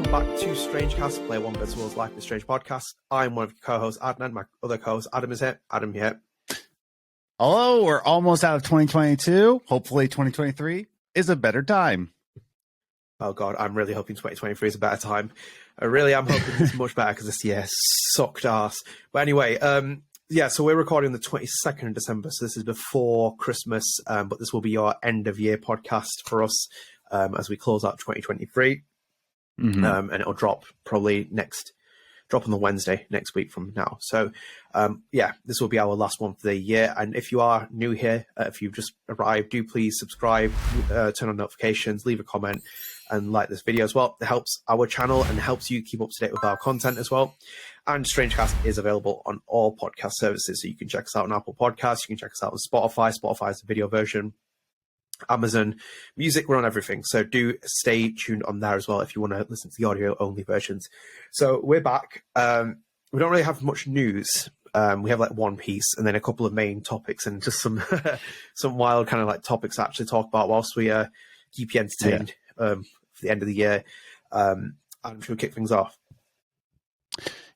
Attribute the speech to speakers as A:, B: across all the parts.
A: welcome back to StrangeCast, Player One vs. World's Life is Strange podcast. I'm one of your co-hosts, Adnan. My other co-host, Adam, is here. Adam, here.
B: Hello, we're almost out of 2022. Hopefully 2023 is a better time.
A: Oh God, I'm really hoping 2023 is a better time. I really am hoping it's much better because this year sucked ass. But anyway, so we're recording the 22nd of December, so this is before Christmas, but this will be our end of year podcast for us as we close out 2023. And it'll drop probably drop on the Wednesday next week from now. So this will be our last one for the year. And if you are new here, if you've just arrived, do please subscribe, turn on notifications, leave a comment and like this video as well. It helps our channel and helps you keep up to date with our content as well. And StrangeCast is available on all podcast services. So you can check us out on Apple Podcasts, you can check us out on Spotify. Spotify is the video version. Amazon Music, we're on everything, so do stay tuned on there as well if you want to listen to the audio only versions. So we're back. We don't really have much news. We have like one piece and then a couple of main topics and just some some wild kind of like topics to actually talk about whilst we keep you entertained for the end of the year. I'm sure we'll kick things off.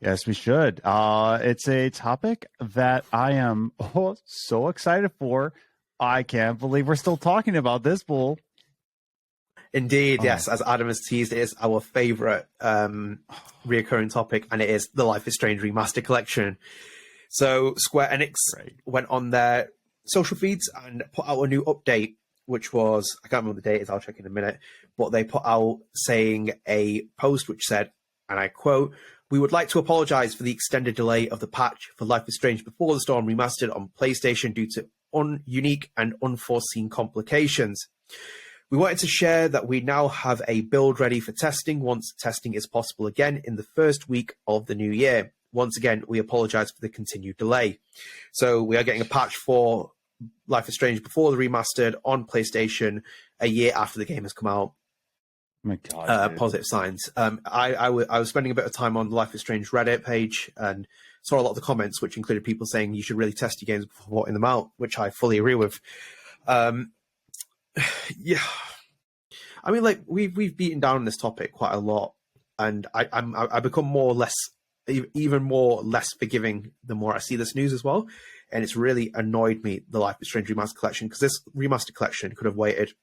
B: Yes, we should. It's a topic that I am so excited for. I can't believe we're still talking about this, Bull.
A: Indeed, yes. As Adam has teased, it is our favourite reoccurring topic, and it is the Life is Strange Remastered Collection. So Square Enix went on their social feeds and put out a new update, which was, I can't remember the date, I'll check in a minute, but they put out saying a post which said, and I quote, "We would like to apologise for the extended delay of the patch for Life is Strange Before the Storm Remastered on PlayStation due to unique and unforeseen complications. We wanted to share that we now have a build ready for testing once testing is possible again in the first week of the new year. Once again, we apologize for the continued delay." So we are getting a patch for Life is Strange Before the Remastered on PlayStation a year after the game has come out.
B: Oh my God,
A: positive signs. I was spending a bit of time on the Life is Strange Reddit page and saw a lot of the comments, which included people saying you should really test your games before putting them out, which I fully agree with. I mean, like we've beaten down this topic quite a lot, and I become even more less forgiving the more I see this news as well, and it's really annoyed me, the Life is Strange Remastered Collection, because this Remastered Collection could have waited.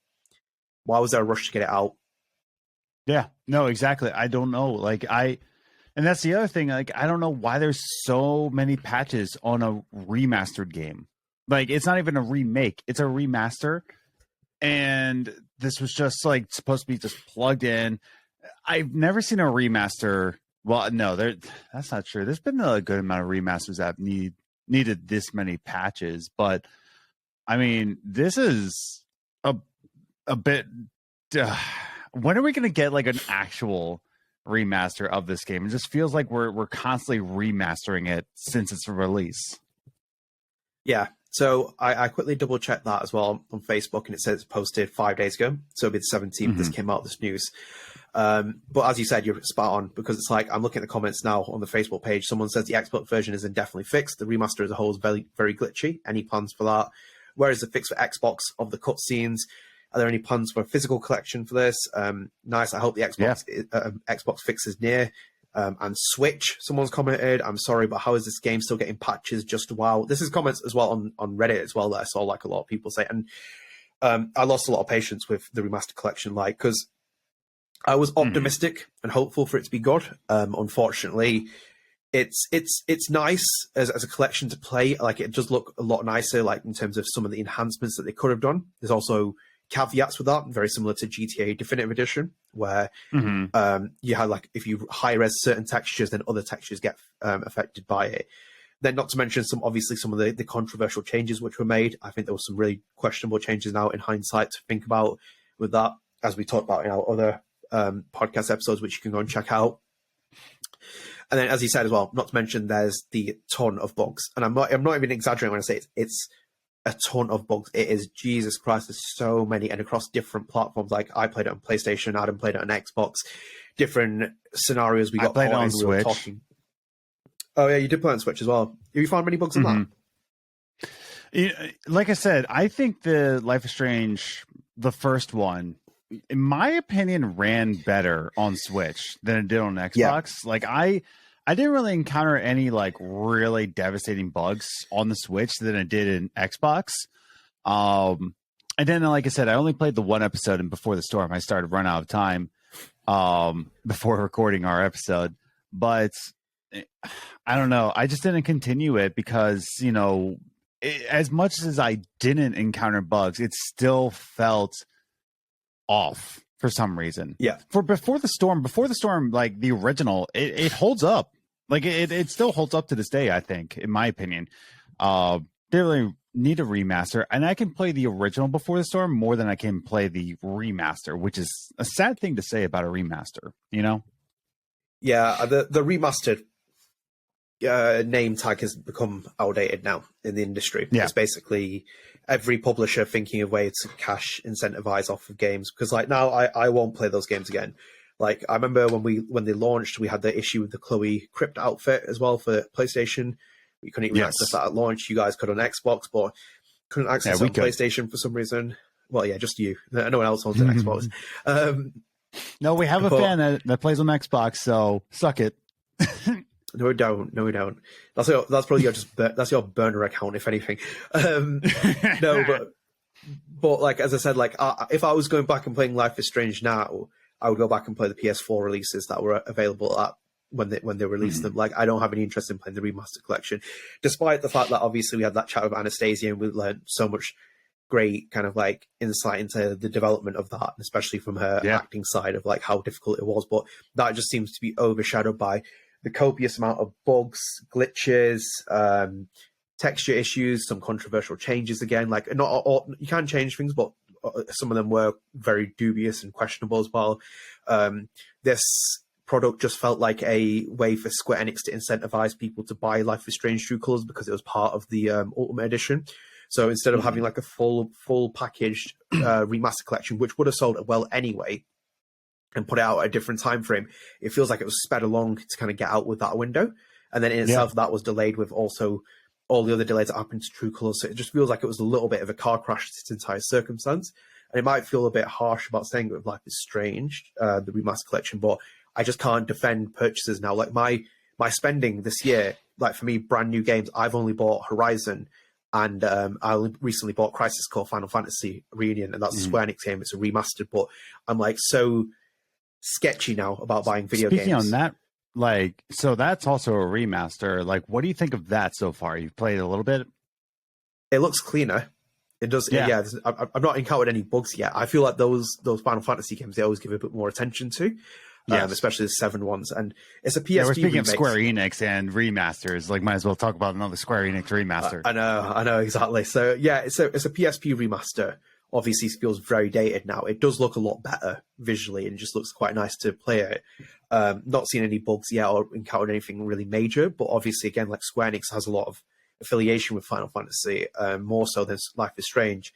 A: Why was there a rush to get it out?
B: Yeah, no, exactly. I don't know. And that's the other thing. Like, I don't know why there's so many patches on a remastered game. Like, it's not even a remake; it's a remaster. And this was just like supposed to be just plugged in. I've never seen a remaster. Well, no, that's not true. There's been a good amount of remasters that needed this many patches, but I mean, this is a bit. When are we going to get like an actual remaster of this game? It just feels like we're constantly remastering it since its release.
A: Yeah, so I quickly double checked that as well on Facebook, and it says it's posted 5 days ago, so it'll be the 17th. This came out, this news. But as you said, you're spot on, because it's like I'm looking at the comments now on the Facebook page. Someone says the Xbox version is indefinitely fixed. The remaster as a whole is very, very glitchy. Any plans for that? Where is the fix for Xbox of the cutscenes? Are there any plans for a physical collection for this? Nice. I hope the Xbox fix is near. And Switch, someone's commented, "I'm sorry, but how is this game still getting patches? Just wow." This is comments as well on Reddit as well that I saw like a lot of people say. And I lost a lot of patience with the remastered collection, like, because I was optimistic and hopeful for it to be good. Unfortunately, it's nice as a collection to play. Like, it does look a lot nicer, like in terms of some of the enhancements that they could have done. There's also caveats with that, very similar to GTA Definitive Edition, where you had, like, if you high res certain textures, then other textures get affected by it. Then, not to mention some of the controversial changes which were made. I think there was some really questionable changes now in hindsight to think about with that, as we talked about in our other podcast episodes, which you can go and check out. And then, as you said as well, not to mention there's the ton of bugs, and I'm not even exaggerating when I say it's a ton of bugs. It is, Jesus Christ, there's so many, and across different platforms. Like, I played it on PlayStation, Adam played it on Xbox, different scenarios we got
B: played on
A: Switch. We were talking. Oh yeah, you did play on Switch as well. Have you found many bugs on that?
B: Like I said, I think the Life is Strange, the first one, in my opinion, ran better on Switch than it did on Xbox.
A: Yeah.
B: Like I didn't really encounter any like really devastating bugs on the Switch than it did in Xbox. And then, like I said, I only played the one episode, and before the storm, I started to run out of time before recording our episode. But I don't know. I just didn't continue it because, you know, as much as I didn't encounter bugs, it still felt off for some reason.
A: Yeah.
B: For Before the Storm, like the original, it holds up. Like it still holds up to this day, I think, in my opinion. They really need a remaster, and I can play the original Before the Storm more than I can play the remaster, which is a sad thing to say about a remaster, you know?
A: Yeah, the remastered name tag has become outdated now in the industry.
B: Yeah.
A: It's basically every publisher thinking of ways to cash incentivize off of games, because like now I won't play those games again. Like I remember when they launched, we had the issue with the Chloe Crypt outfit as well for PlayStation. We couldn't even access that at launch. You guys could on Xbox, but couldn't access it on PlayStation for some reason. Well, yeah, just you. No one else owns an Xbox.
B: No, we have a fan that plays on Xbox, so suck it.
A: No, we don't. That's probably that's your burner account, if anything. No, but like as I said, like if I was going back and playing Life is Strange now, I would go back and play the PS4 releases that were available at when they released them. Like I don't have any interest in playing the remastered collection, despite the fact that obviously we had that chat with Anastasia and we learned so much great kind of like insight into the development of that, especially from her acting side of like how difficult it was. But that just seems to be overshadowed by the copious amount of bugs, glitches, texture issues, some controversial changes again. Like not all, you can change things, but some of them were very dubious and questionable as well. This product just felt like a way for Square Enix to incentivize people to buy Life is Strange True Colors because it was part of the Ultimate Edition. So instead of having like a full packaged remaster collection, which would have sold well anyway, and put it out at a different time frame, it feels like it was sped along to kind of get out with that window. And then in itself, that was delayed with also all the other delays that happened to True Colors. So it just feels like it was a little bit of a car crash to its entire circumstance. And it might feel a bit harsh about saying that Life is Strange, the remaster collection, but I just can't defend purchases now. Like my spending this year, like for me, brand new games, I've only bought Horizon, and I recently bought Crisis Core Final Fantasy Reunion, and that's a Square Enix game. It's a remastered, but I'm like so sketchy now about buying video games.
B: Speaking on that, like, so that's also a remaster. Like, what do you think of that so far? You've played a little bit?
A: It looks cleaner. It does. Yeah, I've not encountered any bugs yet. I feel like those Final Fantasy games, they always give a bit more attention to. Especially the 7 ones, and it's a PSP.
B: We're speaking
A: remix.
B: of Square Enix and remasters. Like, might as well talk about another Square Enix remaster.
A: I know exactly. So yeah, it's a PSP remaster. Obviously, it feels very dated now. It does look a lot better visually, and it just looks quite nice to play it. Not seen any bugs yet or encountered anything really major, but obviously, again, like Square Enix has a lot of affiliation with Final Fantasy, more so than Life is Strange.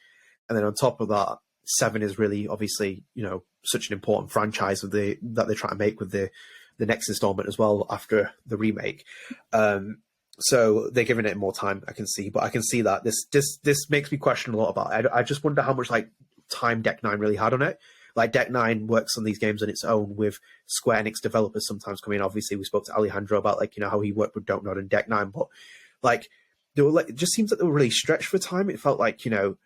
A: And then on top of that, 7 is really obviously, you know, such an important franchise that they're trying to make with the next installment as well after the remake. So they're giving it more time, I can see, but I can see that this makes me question a lot about it. I just wonder how much like time Deck 9 really had on it. Like Deck 9 works on these games on its own with Square Enix developers sometimes coming in. Obviously, we spoke to Alejandro about like, you know, how he worked with Don't Nod and Deck 9, but like they were like, it just seems like they were really stretched for time. It felt like, you know,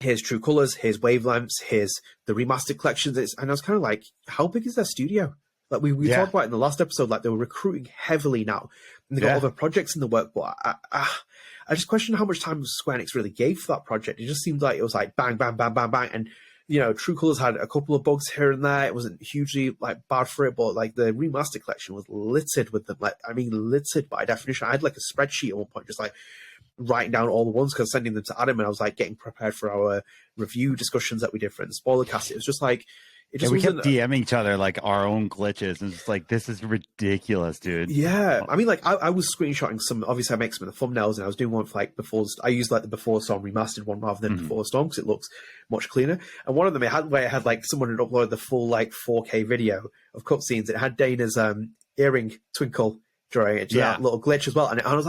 A: here's True Colors, here's Wavelengths, here's the remastered collections. And I was kind of like, how big is their studio? Like we talked about in the last episode, like they were recruiting heavily now. And they got other projects in the work, but I just question how much time Square Enix really gave for that project. It just seemed like it was like bang, bang, bang, bang, bang. And, you know, True Colors had a couple of bugs here and there. It wasn't hugely like bad for it, but like the remastered collection was littered with them. Like, I mean, littered by definition. I had like a spreadsheet at one point, just like writing down all the ones because sending them to Adam, and I was like getting prepared for our review discussions that we did for the spoiler cast. It was just like, it just
B: we kept DMing each other like our own glitches, and it's like, this is ridiculous, dude.
A: Yeah, I mean, like I was screenshotting some. Obviously, I make some of the thumbnails, and I was doing one for like I used like the Before the Storm remastered one rather than Before the Storm because it looks much cleaner. And one of them it had like someone had uploaded the full like 4K video of cutscenes. It had Dana's earring twinkle during that little glitch as well. And I was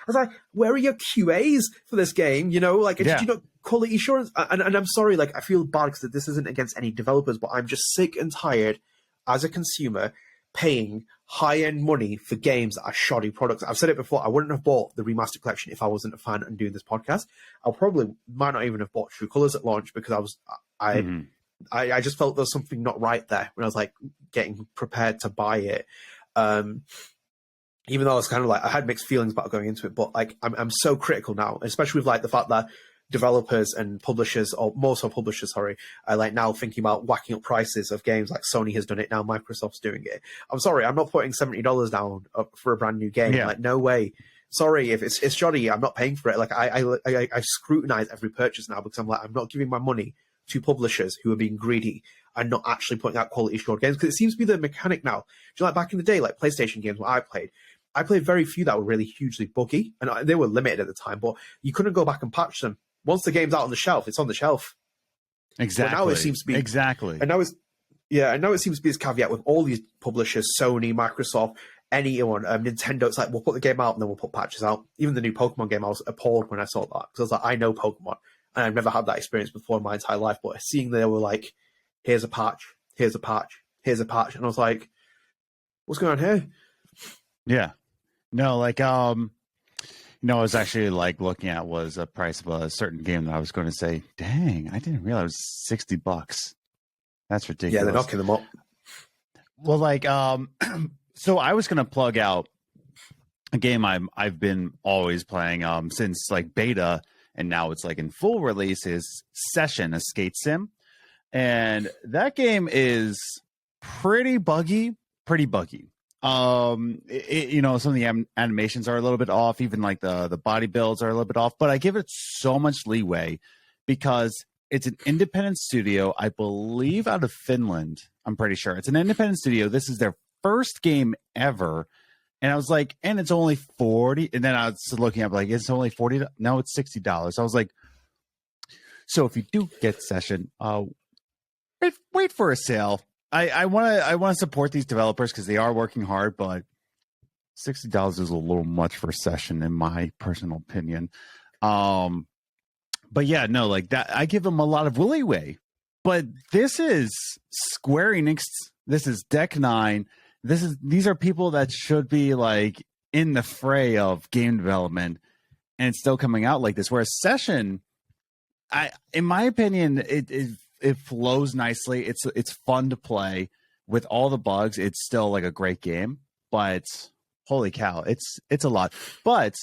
A: like, where are your QAs for this game? You know, like, did you not quality assurance? And I'm sorry, like, I feel bad because this isn't against any developers, but I'm just sick and tired as a consumer paying high-end money for games that are shoddy products. I've said it before, I wouldn't have bought the remastered collection if I wasn't a fan and doing this podcast. I probably might not even have bought True Colors at launch because I just felt there was something not right there when I was like getting prepared to buy it. Even though I was kind of like, I had mixed feelings about going into it, but like I'm so critical now, especially with like the fact that developers and publishers, or more so publishers, sorry, are like now thinking about whacking up prices of games. Like Sony has done it now, Microsoft's doing it. I'm sorry, I'm not putting $70 down for a brand new game. Like, no way. Sorry, if it's shoddy, I'm not paying for it. Like I scrutinize every purchase now because I'm like, I'm not giving my money to publishers who are being greedy and not actually putting out quality assured games, because it seems to be the mechanic now. Do you like back in the day, like PlayStation games, what I played very few that were really hugely buggy, and they were limited at the time, but you couldn't go back and patch them. Once the game's out on the shelf, it's on the shelf.
B: Exactly.
A: But now it seems to be and now it seems to be this caveat with all these publishers, Sony, Microsoft, anyone, Nintendo. It's like, we'll put the game out and then we'll put patches out. Even the new Pokemon game, I was appalled when I saw that, because I was like, I know Pokemon, and I've never had that experience before in my entire life. But seeing they were like, here's a patch, here's a patch, here's a patch, and I was like, what's going on here?
B: Yeah. No, like, I was actually like looking at was a price of a certain game that I was going to say, dang, I didn't realize it was $60. That's ridiculous.
A: Yeah, they're knocking them up.
B: Well, like, so I was going to plug out a game I've been always playing since like beta, and now it's like in full release, is Session, a skate sim. And that game is pretty buggy. Some of the animations are a little bit off, even like the body builds are a little bit off, but I give it so much leeway because it's an independent studio, I believe out of Finland. I'm pretty sure it's an independent studio. This is their first game ever. And I was like, and it's only 40. And then I was looking up like, it's only 40. No, it's $60. I was like, so if you do get Session, wait for a sale. I want to support these developers because they are working hard, but $60 is a little much for Session in my personal opinion. But yeah, no, like that, I give them a lot of leeway. But this is Square Enix. This is Deck Nine. These are people that should be like in the fray of game development, and it's still coming out like this. Whereas Session, in my opinion, it flows nicely. It's fun to play with all the bugs. It's still like a great game, but holy cow, it's a lot. But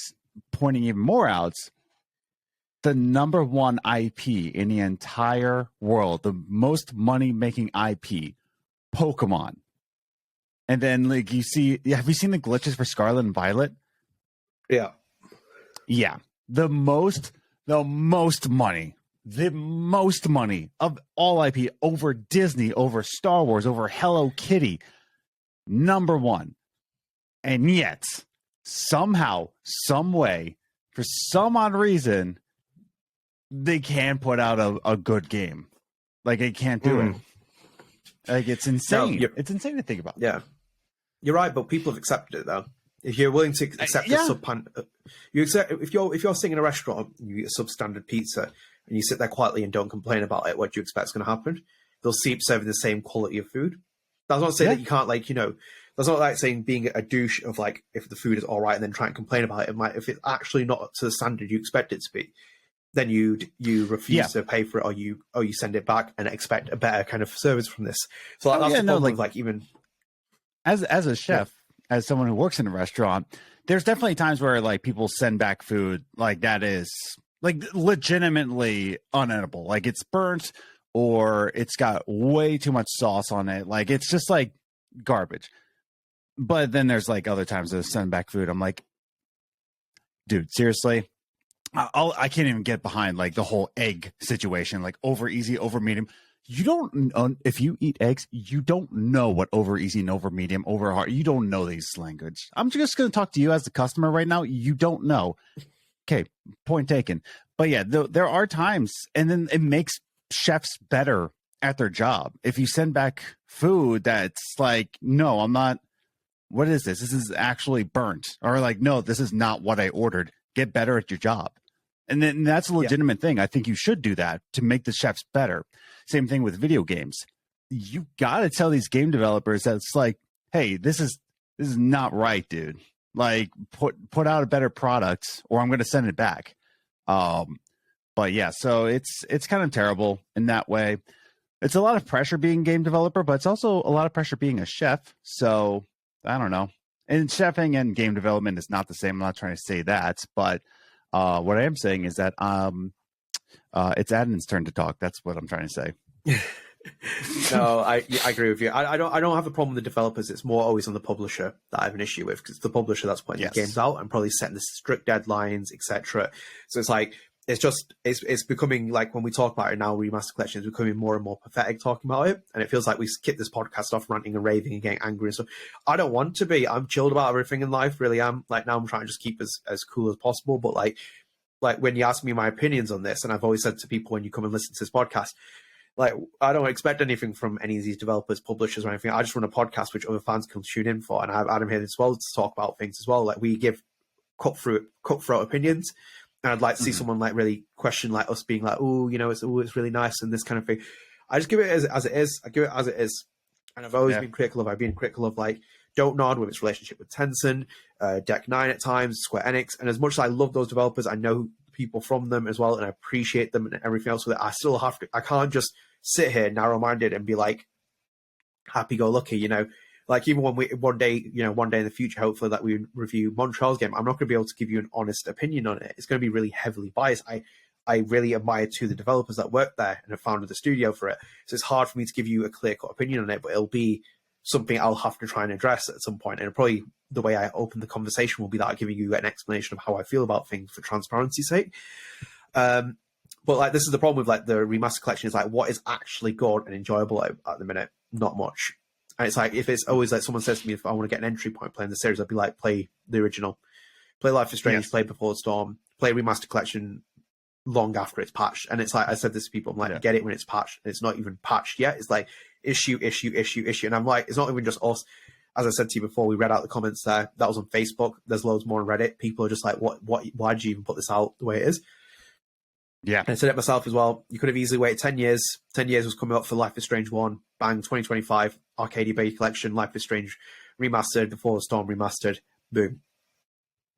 B: pointing even more out, the number one IP in the entire world, the most money making IP, Pokemon. And then like have you seen the glitches for Scarlet and Violet?
A: Yeah.
B: Yeah. The most money of all IP over Disney, over Star Wars, over Hello Kitty, number one. And yet, somehow, some way, for some odd reason, they can't put out a good game. Like, they can't do it. Like, it's insane.
A: No,
B: it's insane to think about.
A: Yeah. You're right, but people have accepted it, though. If you're willing to accept if you're sitting in a restaurant and you get a substandard pizza, and you sit there quietly and don't complain about it, what do you expect is going to happen? They'll keep serving the same quality of food. That's not saying that you can't, like, that's not like saying being a douche of, like, if the food is all right and then try and complain about it. If it's actually not to the standard you expect it to be, then you refuse to pay for it, or you send it back and expect a better kind of service from this. So that's the problem with, like, even...
B: As a chef, as someone who works in a restaurant, there's definitely times where, like, people send back food, like, that is... like legitimately unedible. Like, it's burnt or it's got way too much sauce on it. Like, it's just like garbage. But then there's like other times that I send back food. I'm like, dude, seriously, I can't even get behind like the whole egg situation, like over easy, over medium. You don't, if you eat eggs, you don't know what over easy and over medium, over hard. You don't know these language. I'm just going to talk to you as the customer right now. You don't know. Okay, point taken. But yeah, there are times, and then it makes chefs better at their job. If you send back food that's like, no, I'm not what is this? This is actually burnt. Or like, no, this is not what I ordered. Get better at your job. And then that's a legitimate thing. I think you should do that to make the chefs better. Same thing with video games. You got to tell these game developers that it's like, hey, this is not right, dude. Like, put out a better product, or I'm going to send it back. But yeah, so it's kind of terrible in that way. It's a lot of pressure being a game developer, but it's also a lot of pressure being a chef. So I don't know. And chefing and game development is not the same. I'm not trying to say that, but what I am saying is that it's Adnan's turn to talk. That's what I'm trying to say.
A: No, I agree with you. I don't have a problem with the developers. It's more always on the publisher that I have an issue with, because it's the publisher that's putting the games out and probably setting the strict deadlines, etc. So it's like it's becoming like, when we talk about it now, Remaster Collection is becoming more and more pathetic talking about it, and it feels like we skipped this podcast off ranting and raving and getting angry and stuff. I don't want to be. I'm chilled about everything in life, really am. Like, now I'm trying to just keep as cool as possible, but like when you ask me my opinions on this, and I've always said to people when you come and listen to this podcast, like, I don't expect anything from any of these developers, publishers, or anything. I just run a podcast which other fans can tune in for, and I have Adam here as well to talk about things as well. Like, we give cutthroat opinions, and I'd like to see someone like really question like us being like, oh, you know, it's really nice and this kind of thing. I just give it as it is. I give it as it is, and I've always been critical of. I've been critical of like Don't Nod with its relationship with Tencent, Deck Nine at times, Square Enix, and as much as I love those developers, I know people from them as well, and I appreciate them and everything else with it. I still have to. I can't just sit here narrow-minded and be like happy-go-lucky, you know. Like, even when one day in the future, hopefully, that we review Montreal's game, I'm not going to be able to give you an honest opinion on it. It's going to be really heavily biased. I really admire to the developers that work there and have founded the studio for it. So it's hard for me to give you a clear-cut opinion on it, but it'll be something I'll have to try and address at some point. And probably the way I open the conversation will be that I'm giving you an explanation of how I feel about things for transparency's sake. But like, this is the problem with like the Remaster Collection, is like, what is actually good and enjoyable at the minute? Not much. And it's like, if it's always like someone says to me, if I want to get an entry point playing the series, I'd be like, play the original, play Life is Strange, play Before the Storm, play Remaster Collection long after it's patched. And it's like, I said this to people, I'm like, get it when it's patched. And it's not even patched yet. It's like issue. And I'm like, it's not even just us. As I said to you before, we read out the comments there. That was on Facebook. There's loads more on Reddit. People are just like, why did you even put this out the way it is?
B: Yeah.
A: And I said it myself as well. You could have easily waited 10 years. 10 years was coming up for Life is Strange 1. Bang, 2025, Arcade Bay Collection, Life is Strange Remastered, Before the Storm Remastered. Boom.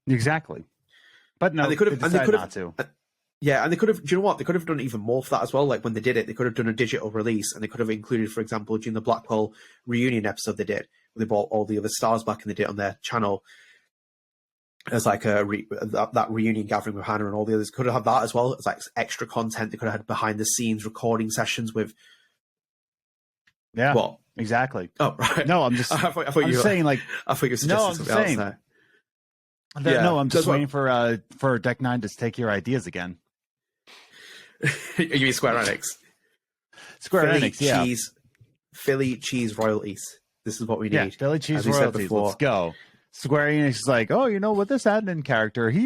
B: Exactly. But no, they decided not to.
A: Yeah, and they could have, do you know what? They could have done even more for that as well. Like, when they did it, they could have done a digital release, and they could have included, for example, during the Blackwell reunion episode they did, where they brought all the other stars back and they did it on their channel as like that reunion gathering with Hannah and all the others. Could have had that as well as like extra content. They could have had behind the scenes recording sessions with.
B: Yeah.
A: What?
B: Exactly.
A: Oh, right.
B: No, I'm just. I thought you were saying like.
A: I thought you were suggesting something else there.
B: No, I'm just waiting for Deck 9 to take your ideas again.
A: You mean Square Enix?
B: Enix, yeah.
A: Philly cheese royalties. This is what we need.
B: Yeah, Philly cheese royalties. Let's go. Square Enix is like, oh, you know what, this Adnan character, he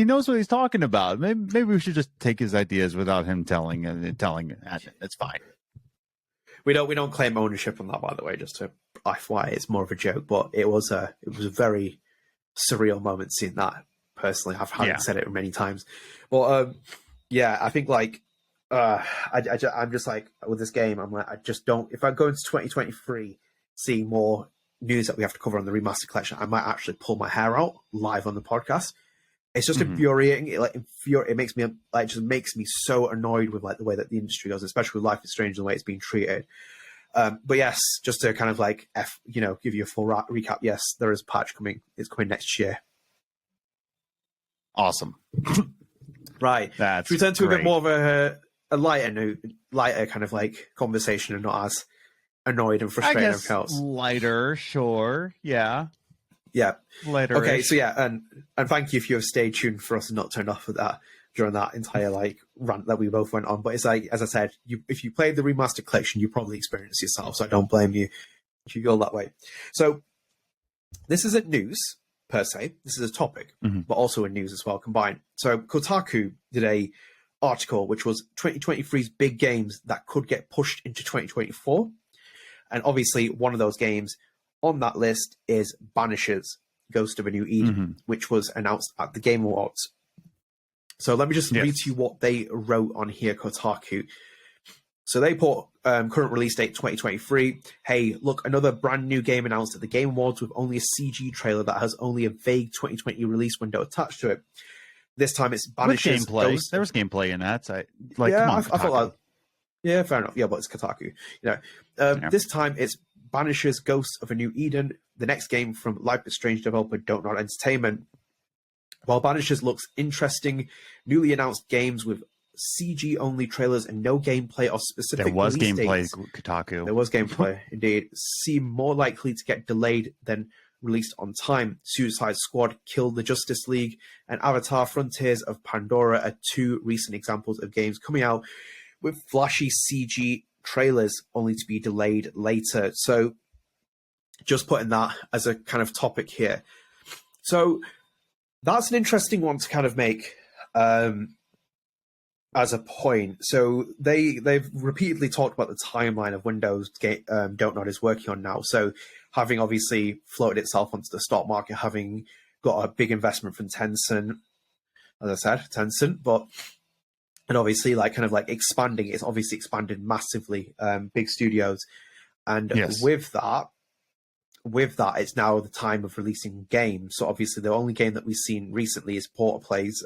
B: knows what he's talking about. Maybe we should just take his ideas without him telling Adnan. It's fine.
A: We don't claim ownership on that, by the way. Just to FYI, it's more of a joke, but it was a very surreal moment seeing that. Personally, I've said it many times, but yeah, I think like I'm just like, with this game, I'm like, I just don't. If I go into 2023, seeing more news that we have to cover on the Remaster Collection, I might actually pull my hair out live on the podcast. It's just infuriating. It makes me like, just makes me so annoyed with like the way that the industry goes, especially with Life is Strange and the way it's being treated. But yes, just to kind of like give you a full recap. Yes, there is a patch coming. It's coming next year.
B: Awesome.
A: Right.
B: That's
A: Should we turn to
B: great.
A: a bit more of a lighter note, lighter kind of like conversation, and not as annoyed and frustrated.
B: I guess lighter, sure. Yeah.
A: Yeah.
B: Lighter.
A: Okay. So yeah, and thank you if you have stayed tuned for us and not turned off with that during that entire like rant that we both went on. But it's like, as I said, if you played the Remastered Collection, you probably experienced it yourself. So I don't blame you if you go that way. So this isn't news per se. This is a topic, but also a news as well combined. So Kotaku did a article which was 2023's big games that could get pushed into 2024. And obviously one of those games On that list is Banishers, Ghost of a New Eden, which was announced at the Game Awards. So let me just read to you what they wrote on here, Kotaku. So they put current release date 2023. Hey, look, another brand new game announced at the Game Awards with only a CG trailer that has only a vague 2020 release window attached to it. This time it's Banishers.
B: Gameplay. There was gameplay in that. I
A: thought that. Yeah, fair enough. Yeah, but it's Kotaku. This time it's Banishers: Ghosts of a New Eden, the next game from Life is Strange developer Don't Nod Entertainment. While Banishers looks interesting, newly announced games with CG-only trailers and no gameplay or specific
B: There was gameplay,
A: dates,
B: Kotaku.
A: There was gameplay, indeed. Seem more likely to get delayed than released on time. Suicide Squad, Kill the Justice League, and Avatar Frontiers of Pandora are two recent examples of games coming out with flashy CG trailers only to be delayed later. So just putting that as a kind of topic here. So that's an interesting one to kind of make as a point. So they've repeatedly talked about the timeline of Windows Don't Nod is working on now. So having obviously floated itself onto the stock market, having got a big investment from Tencent, as I said, and obviously expanding, it's obviously expanded massively, big studios. And with that, it's now the time of releasing games. So obviously the only game that we've seen recently is Porter Plays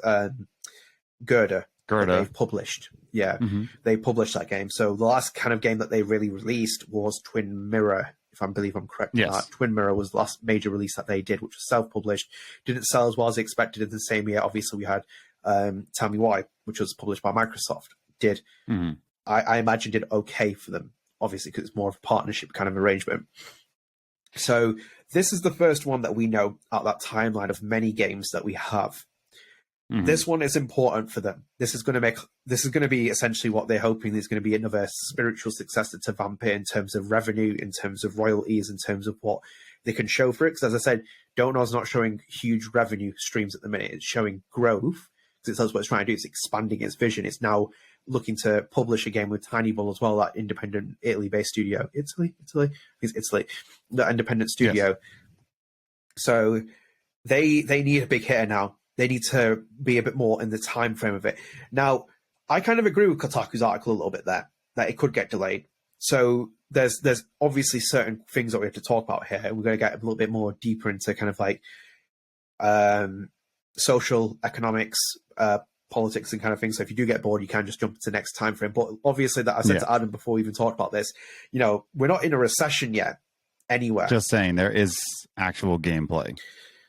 A: Gerda. They've published. They published that game. So the last kind of game that they really released was Twin Mirror, if I believe I'm correct. That Twin Mirror was the last major release that they did, which was self-published. Didn't sell as well as expected in the same year. Obviously we had Tell Me Why, which was published by Microsoft. I imagined it okay for them, obviously, because it's more of a partnership kind of arrangement. So this is the first one that we know out that timeline of many games that we have. This one is important for them. This is going to be essentially what they're hoping is going to be another spiritual successor to Vampire in terms of revenue, in terms of royalties, in terms of what they can show for it. Because as I said, Don't Nod's not showing huge revenue streams at the minute. It's showing growth, because that's what it's trying to do. It's expanding its vision. It's now looking to publish a game with Tiny Bull as well, that independent Italy-based studio. Italy, the independent studio. So they need a big hitter now. They need to be a bit more in the time frame of it. Now, I kind of agree with Kotaku's article a little bit there, that it could get delayed. So there's obviously certain things that we have to talk about here. We're going to get a little bit more deeper into kind of like social, economics, politics and kind of things. So if you do get bored, you can just jump to the next time frame. But obviously, that I said to Adam before we even talked about this, we're not in a recession yet anywhere.
B: Just saying, there is actual gameplay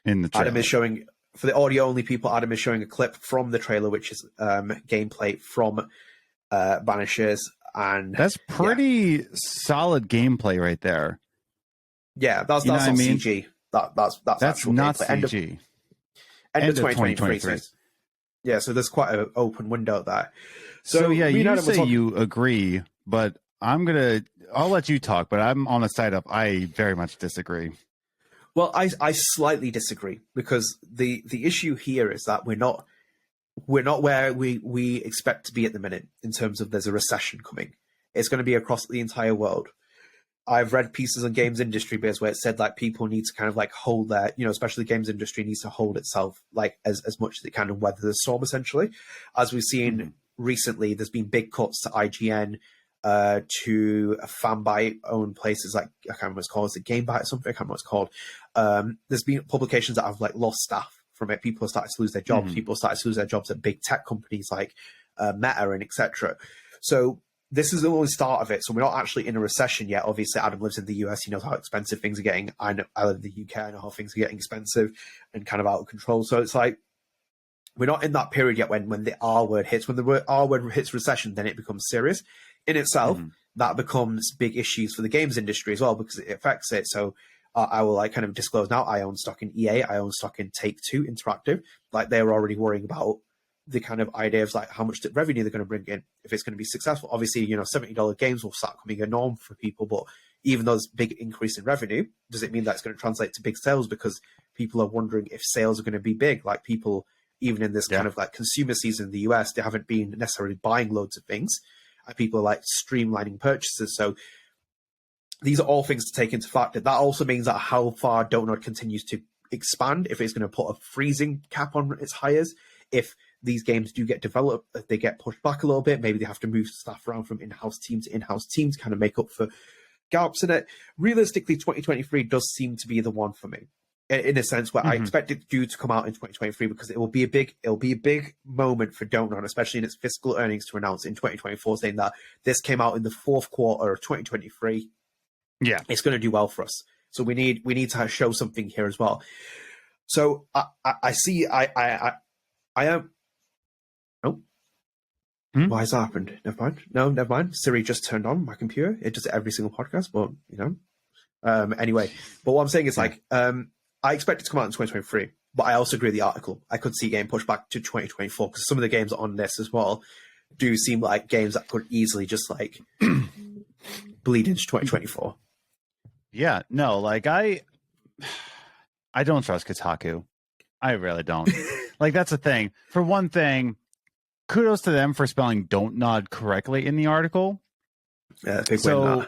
B: in the trailer.
A: Adam is showing, for the audio only people, Adam is showing a clip from the trailer, which is gameplay from Banishers. And
B: that's pretty solid gameplay right there.
A: Yeah, that's not CG. That's
B: not
A: gameplay.
B: CG.
A: End of 2023. Yeah, so there's quite an open window there.
B: So yeah, you say you agree, but I'll let you talk, but I'm on the side of I very much disagree.
A: Well, I slightly disagree, because the issue here is that we're not where we expect to be at the minute in terms of there's a recession coming. It's going to be across the entire world. I've read pieces on games industry biz where it said like people need to kind of like hold their, especially the games industry needs to hold itself like as much as it can and weather the storm, essentially. As we've seen recently, there's been big cuts to IGN, to Fanbyte owned places like, I can't remember what it's called, is it GameBite or something? I can't remember what it's called. There's been publications that have like lost staff from it. People have started to lose their jobs. People have started to lose their jobs at big tech companies like Meta and etc. So this is the only start of it. So we're not actually in a recession yet. Obviously, Adam lives in the US. He knows how expensive things are getting. I live in the UK. I know how things are getting expensive and kind of out of control. So it's like, we're not in that period yet when the R word hits. When the R word hits recession, then it becomes serious. In itself, that becomes big issues for the games industry as well, because it affects it. So I will like kind of disclose now, I own stock in EA, I own stock in Take-Two Interactive. Like, they were already worrying about the kind of idea of like how much revenue they're going to bring in if it's going to be successful. Obviously, $70 games will start coming a norm for people, but even though there's a big increase in revenue, does it mean that it's going to translate to big sales? Because people are wondering if sales are going to be big. Like, people, even in this kind of like consumer season in the US, they haven't been necessarily buying loads of things. People are like streamlining purchases. So these are all things to take into factor. That also means that how far Donut continues to expand, if it's going to put a freezing cap on its hires, if these games do get developed, if they get pushed back a little bit, maybe they have to move staff around from in-house team to in-house team to kind of make up for gaps in it. Realistically, 2023 does seem to be the one for me, in a sense where I expect it due to come out in 2023 because it'll be a big moment for Donut, especially in its fiscal earnings, to announce in 2024 saying that this came out in the fourth quarter of 2023.
B: Yeah,
A: it's going to do well for us. So we need to show something here as well. So I see. I am. Oh, why has that happened? Never mind. No, never mind. Siri just turned on my computer. It does it every single podcast, but anyway. But what I'm saying is I expect it to come out in 2023. But I also agree with the article. I could see game pushed back to 2024 because some of the games on this as well do seem like games that could easily just like bleed into 2024.
B: Yeah, no, like I don't trust Kotaku. I really don't. Like, that's the thing. For one thing, kudos to them for spelling "don't nod" correctly in the article.
A: Yeah,
B: so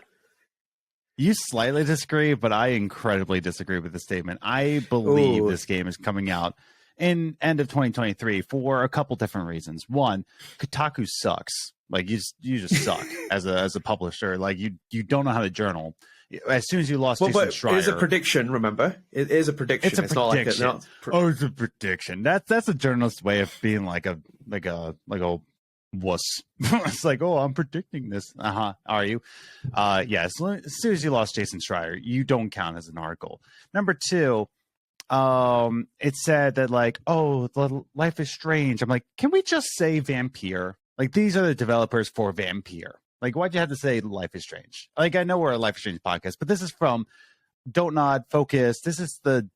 B: you slightly disagree, but I incredibly disagree with the statement. I believe this game is coming out in end of 2023 for a couple different reasons. One, Kotaku sucks. Like you just suck as a publisher. Like you don't know how to journal. As soon as you lost Jason Schreier,
A: it is a prediction. Remember, it is a prediction.
B: It's a prediction.
A: Not
B: it's a prediction. That's a journalist's way of being like a wuss. It's like, oh, I'm predicting this. Are you? Yeah. As soon as you lost Jason Schreier, you don't count as an article. Number two, it said that like, oh, Life is Strange. I'm like, can we just say Vampire? Like, these are the developers for Vampire. Like, why'd you have to say Life is Strange? Like, I know we're a Life is Strange podcast, but this is from Don't Nod, Focus. This is the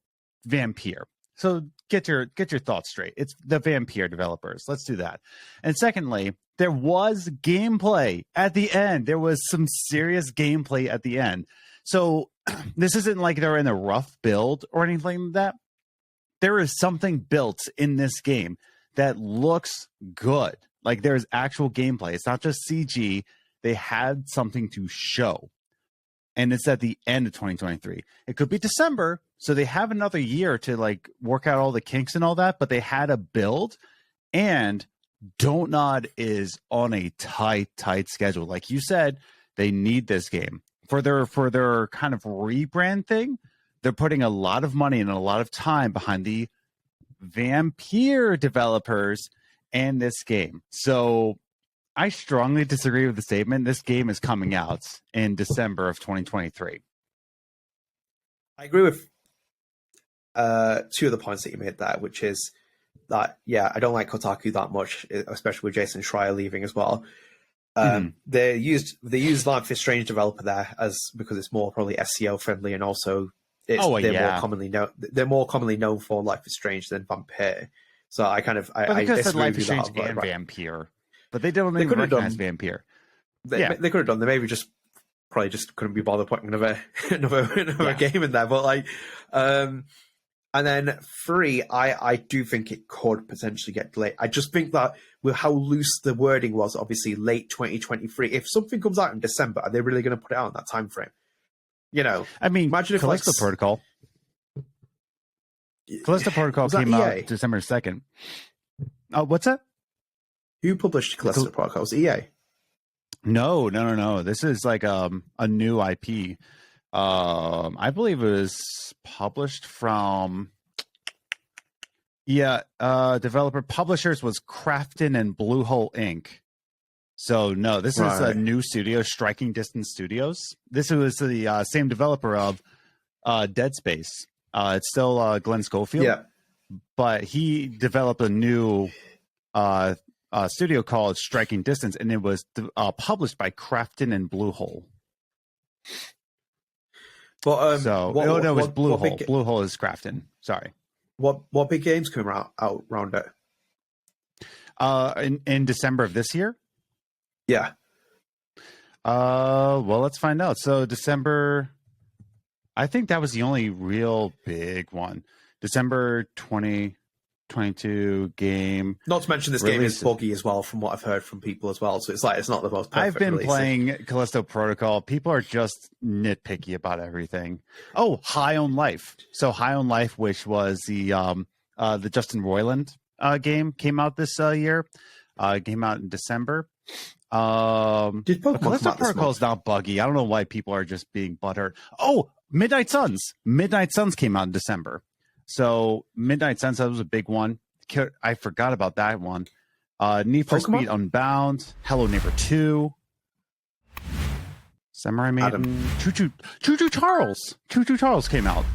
B: Vampire. So get your thoughts straight. It's the Vampire developers. Let's do that. And secondly, there was gameplay at the end. There was some serious gameplay at the end. So this isn't like they're in a rough build or anything like that. There is something built in this game that looks good. Like, there's actual gameplay. It's not just CG. They had something to show. And it's at the end of 2023. It could be December, so they have another year to like work out all the kinks and all that, but they had a build, and Don't Nod is on a tight schedule. Like you said, they need this game. For their kind of rebrand thing, they're putting a lot of money and a lot of time behind the Vampire developers and this game. So I strongly disagree with the statement. This game is coming out in December of 2023.
A: I agree with two of the points that you made there, which is that, yeah, I don't like Kotaku that much, especially with Jason Schreier leaving as well. They used Life is Strange developer there because it's more probably SEO friendly, and also they're more commonly known for Life is Strange than Vampire. So I
B: said Life is Strange and Vampire, but they don't even recognize Vampire.
A: They could have done. They maybe probably just couldn't be bothered putting another game in there. But like, and then 3, I do think it could potentially get delayed. I just think that with how loose the wording was, obviously late 2023. If something comes out in December, are they really going to put it out in that time frame? You know,
B: I mean,
A: imagine if
B: Callisto Protocol. Callisto Protocol came out December 2nd. Oh, what's that?
A: Who published Callisto Protocol? Was it EA?
B: No. This is like a new IP. I believe it was published from developer publishers was Crafton and Bluehole Inc. So no, this is a new studio, Striking Distance Studios. This was the same developer of Dead Space. It's still Glenn Schofield, but he developed a new studio called Striking Distance, and it was published by Crafton and Bluehole.
A: But
B: it was Bluehole. Bluehole is Crafton. Sorry.
A: What big games come out around it?
B: In December of this year?
A: Yeah.
B: Well, let's find out. So December, I think that was the only real big one. December 20. 2022 game.
A: Not to mention this game is buggy as well, from what I've heard from people as well. So it's like it's not the most perfect
B: I've been
A: release.
B: playing Callisto Protocol. People are just nitpicky about everything. Oh, High on Life. So High on Life, which was the Justin Roiland game, came out this year. Came out in December.
A: Did Pokemon
B: Callisto Protocol is not buggy. I don't know why people are just being butthurt. Oh, Midnight Suns. Midnight Suns came out in December. So Midnight Suns, that was a big one. I forgot about that one. Need for Speed Unbound, Hello Neighbor 2, Samurai Maiden, Choo Choo Charles. Choo Choo Charles came out.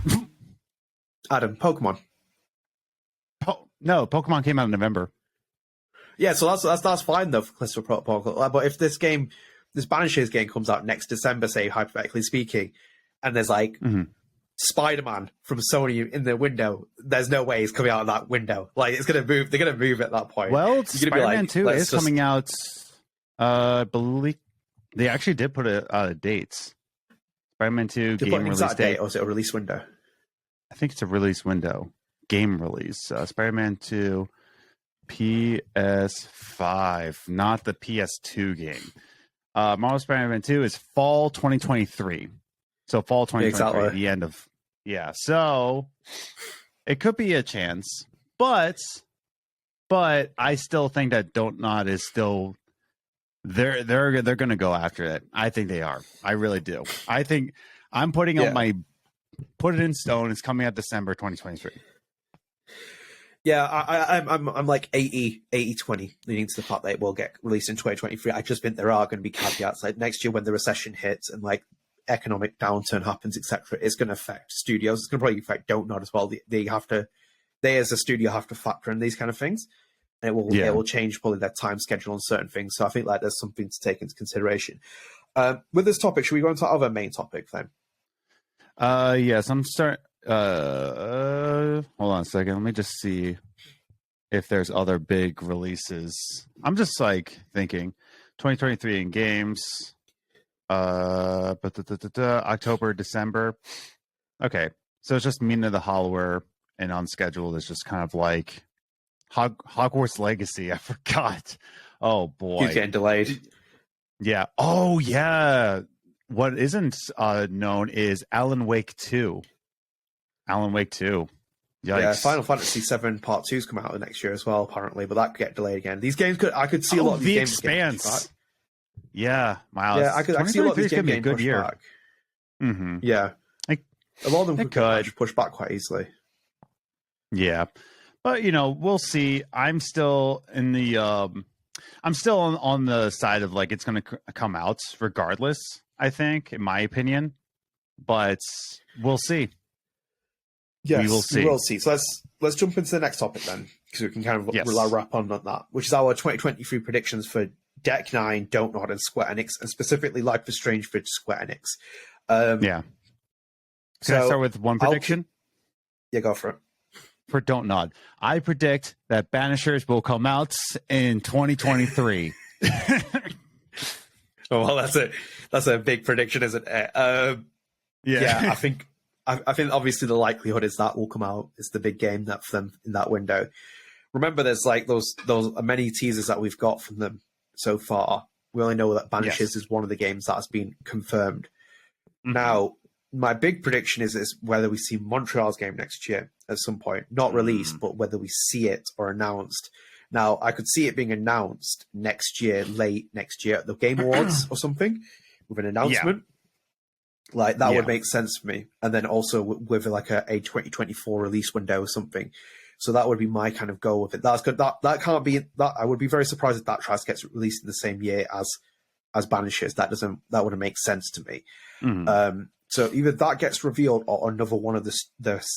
A: Adam, Pokemon.
B: No, Pokemon came out in November.
A: Yeah, so that's fine though for Callisto Protocol. But if this Banishers game comes out next December, say hypothetically speaking, and there's like Spider-Man from Sony in the window, there's no way he's coming out of that window. Like it's gonna move. They're gonna move at that point.
B: Well, Spider-Man 2 is coming out. I believe they actually did put a date. Spider-Man 2 game release date,
A: or is it a release window?
B: I think it's a release window. Game release. Spider-Man 2, PS5, not the PS2 game. Marvel Spider-Man 2 is fall 2023. So fall 2023, exactly. The end of So it could be a chance, but I still think that Don't Nod is still they're going to go after it. I think they are. I really do. I think I'm putting up put it in stone. It's coming out December 2023.
A: Yeah, I'm like 80-20 leading to the fact that it will get released in 2023. I just think there are going to be caveats like next year when the recession hits and like economic downturn happens, etc. It's going to affect studios. It's going to probably affect Don't Nod as well. They as a studio have to factor in these kind of things, and it will change probably their time schedule on certain things. So I think like there's something to take into consideration. With this topic, should we go into our other main topic then?
B: Yes, I'm starting. Hold on a second. Let me just see if there's other big releases. I'm just like thinking 2023 in games. October, December. Okay, so it's just Mina the Hollower and Unscheduled is just kind of like Hogwarts Legacy. I forgot. Oh boy,
A: he's getting delayed.
B: Yeah. Oh yeah. What isn't known is Alan Wake 2. Alan Wake 2. Yikes.
A: Yeah, Final Fantasy VII Part 2's come out next year as well, apparently, but that could get delayed again. These games I could see a lot of these games.
B: Expanse. Yeah, Miles.
A: Yeah, I could see a lot of these games getting pushed back.
B: Mm-hmm.
A: Yeah. A lot of them could push back quite easily.
B: Yeah. But, we'll see. I'm still in the on the side of like it's going to come out regardless, I think, in my opinion. But we'll see.
A: Yes, we will see. So let's jump into the next topic then, because we can kind of wrap on that, which is our 2023 predictions for Deck 9, Don't Nod, and Square Enix, and specifically Life is Strange for Square Enix.
B: Can I start with one prediction?
A: Yeah, go for it.
B: For Don't Nod, I predict that Banishers will come out in 2023.
A: Well, that's a big prediction, isn't it? I think obviously the likelihood is that will come out. It's the big game that for them in that window. Remember, there's like those many teasers that we've got from them so far. We only know that Banishers is one of the games that has been confirmed. Mm-hmm. Now, my big prediction is whether we see Montreal's game next year at some point. Not released, but whether we see it or announced. Now, I could see it being announced next year, late next year at the Game Awards or something, with an announcement. Yeah. Like, that would make sense for me. And then also with like a 2024 release window or something. So that would be my kind of goal with it. That's good. That can't be that. I would be very surprised if that tries to get released in the same year as Banishers. That wouldn't make sense to me. Mm-hmm. So either that gets revealed or another one of the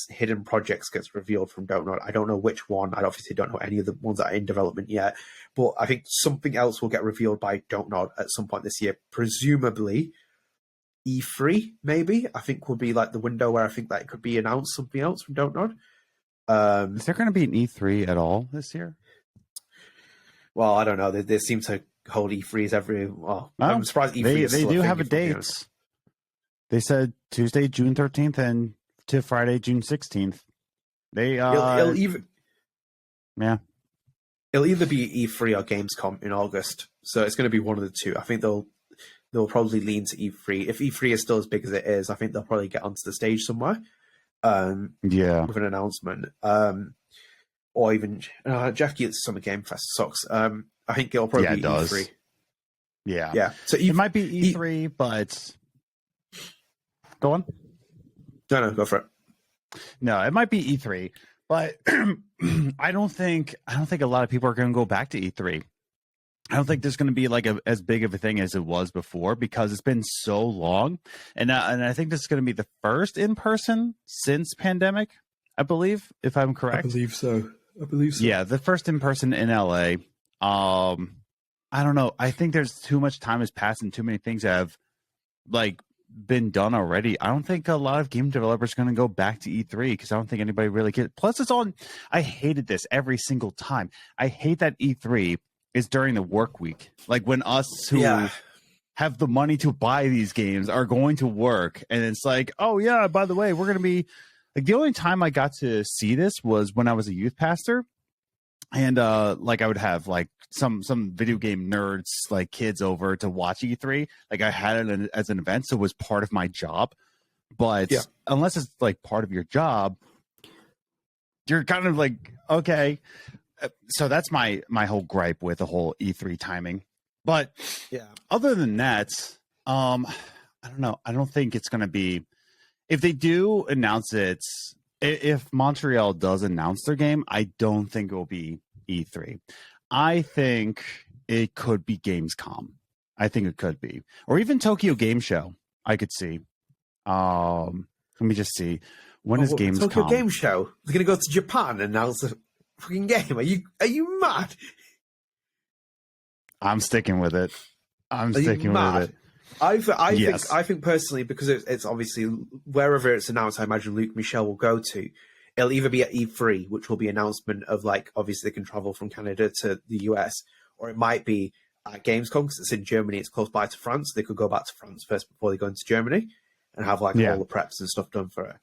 A: hidden projects gets revealed from Don't Nod. I don't know which one. I obviously don't know any of the ones that are in development yet. But I think something else will get revealed by Don't Nod at some point this year. Presumably E3, maybe. I think would be like the window where I think that it could be announced something else from Don't Nod.
B: Is there going to be an E3 at all this year?
A: Well, I don't know. They seem to hold E3s every. Well, I'm surprised E3.
B: They do have a date. They said Tuesday, June 13th, and to Friday, June 16th. They Yeah.
A: It'll either be E3 or Gamescom in August, so it's going to be one of the two. I think they'll probably lean to E3. If E3 is still as big as it is, I think they'll probably get onto the stage somewhere, with an announcement, or even Jeff Keighley's Summer Game Fest sucks. I think it'll probably be E3.
B: Yeah.
A: So
B: it might be E3, but go on.
A: No, go for it.
B: No, it might be E3, but I don't think a lot of people are going to go back to E3. I don't think there's going to be like as big of a thing as it was before because it's been so long, and I think this is going to be the first in person since pandemic. I believe, if I'm correct.
A: I believe so.
B: Yeah, the first in person in LA. I don't know. I think there's too much time has passed and too many things have like been done already. I don't think a lot of game developers are going to go back to E3 because I don't think anybody really cares. Plus, it's on. I hated this every single time. I hate that E3 is during the work week. Like when us who have the money to buy these games are going to work, and it's like, oh yeah, by the way, we're going to be like the only time I got to see this was when I was a youth pastor. And like I would have like some video game nerds like kids over to watch E3. Like I had it as an event, so it was part of my job. But unless it's like part of your job, you're kind of like, okay. So that's my whole gripe with the whole E3 timing. But other than that, I don't know. I don't think it's going to be, if they do announce it, if Montreal does announce their game, I don't think it will be E3. I think it could be Gamescom. I think it could be. Or even Tokyo Game Show, I could see. Let me just see. When is Gamescom?
A: Tokyo Game Show? They're going to go to Japan and announce a fucking game. Are you mad?
B: I'm sticking with it. I'm sticking with it.
A: I think personally, because it's obviously wherever it's announced, I imagine Luke Michel will go to. It'll either be at E3, which will be announcement of like obviously they can travel from Canada to the US, or it might be at Gamescom because it's in Germany. It's close by to France. They could go back to France first before they go into Germany and have like all the preps and stuff done for it.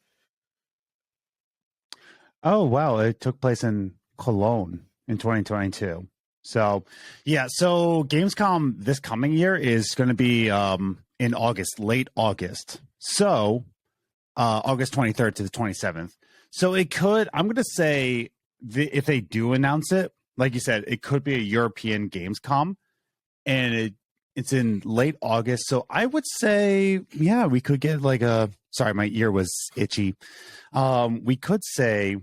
B: Oh wow! It took place in Cologne in 2022. So, so Gamescom this coming year is going to be in August, late August. So, August 23rd to the 27th. So it could, I'm going to say, if they do announce it, like you said, it could be a European Gamescom, and it's in late August. So I would say, we could get like sorry, my ear was itchy. We could say,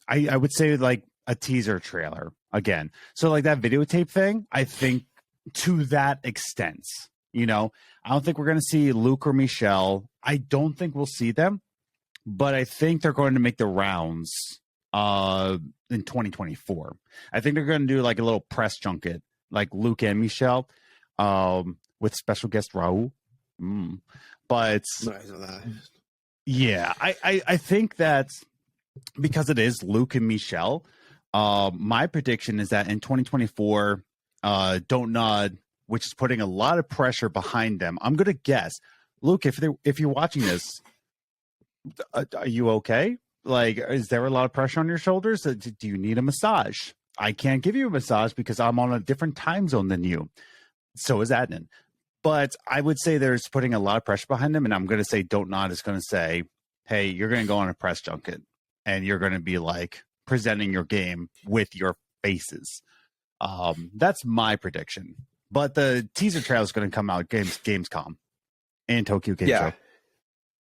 B: I would say like a teaser trailer again. So like that videotape thing, I think to that extent, I don't think we're going to see Luke or Michelle. I don't think we'll see them, but I think they're going to make the rounds in 2024. I think they're going to do like a little press junket, like Luke and Michelle, with special guest Raul. But I think that because it is Luke and Michelle, my prediction is that in 2024, Don't Nod, which is putting a lot of pressure behind them. I'm going to guess, Luke, if you're watching this, are you okay? Like, is there a lot of pressure on your shoulders? Do you need a massage? I can't give you a massage because I'm on a different time zone than you. So is Adnan. But I would say there's putting a lot of pressure behind them. And I'm going to say Don't Nod is going to say, hey, you're going to go on a press junket and you're going to be like presenting your game with your faces. That's my prediction. But the teaser trailer is going to come out Gamescom and Tokyo Game Show.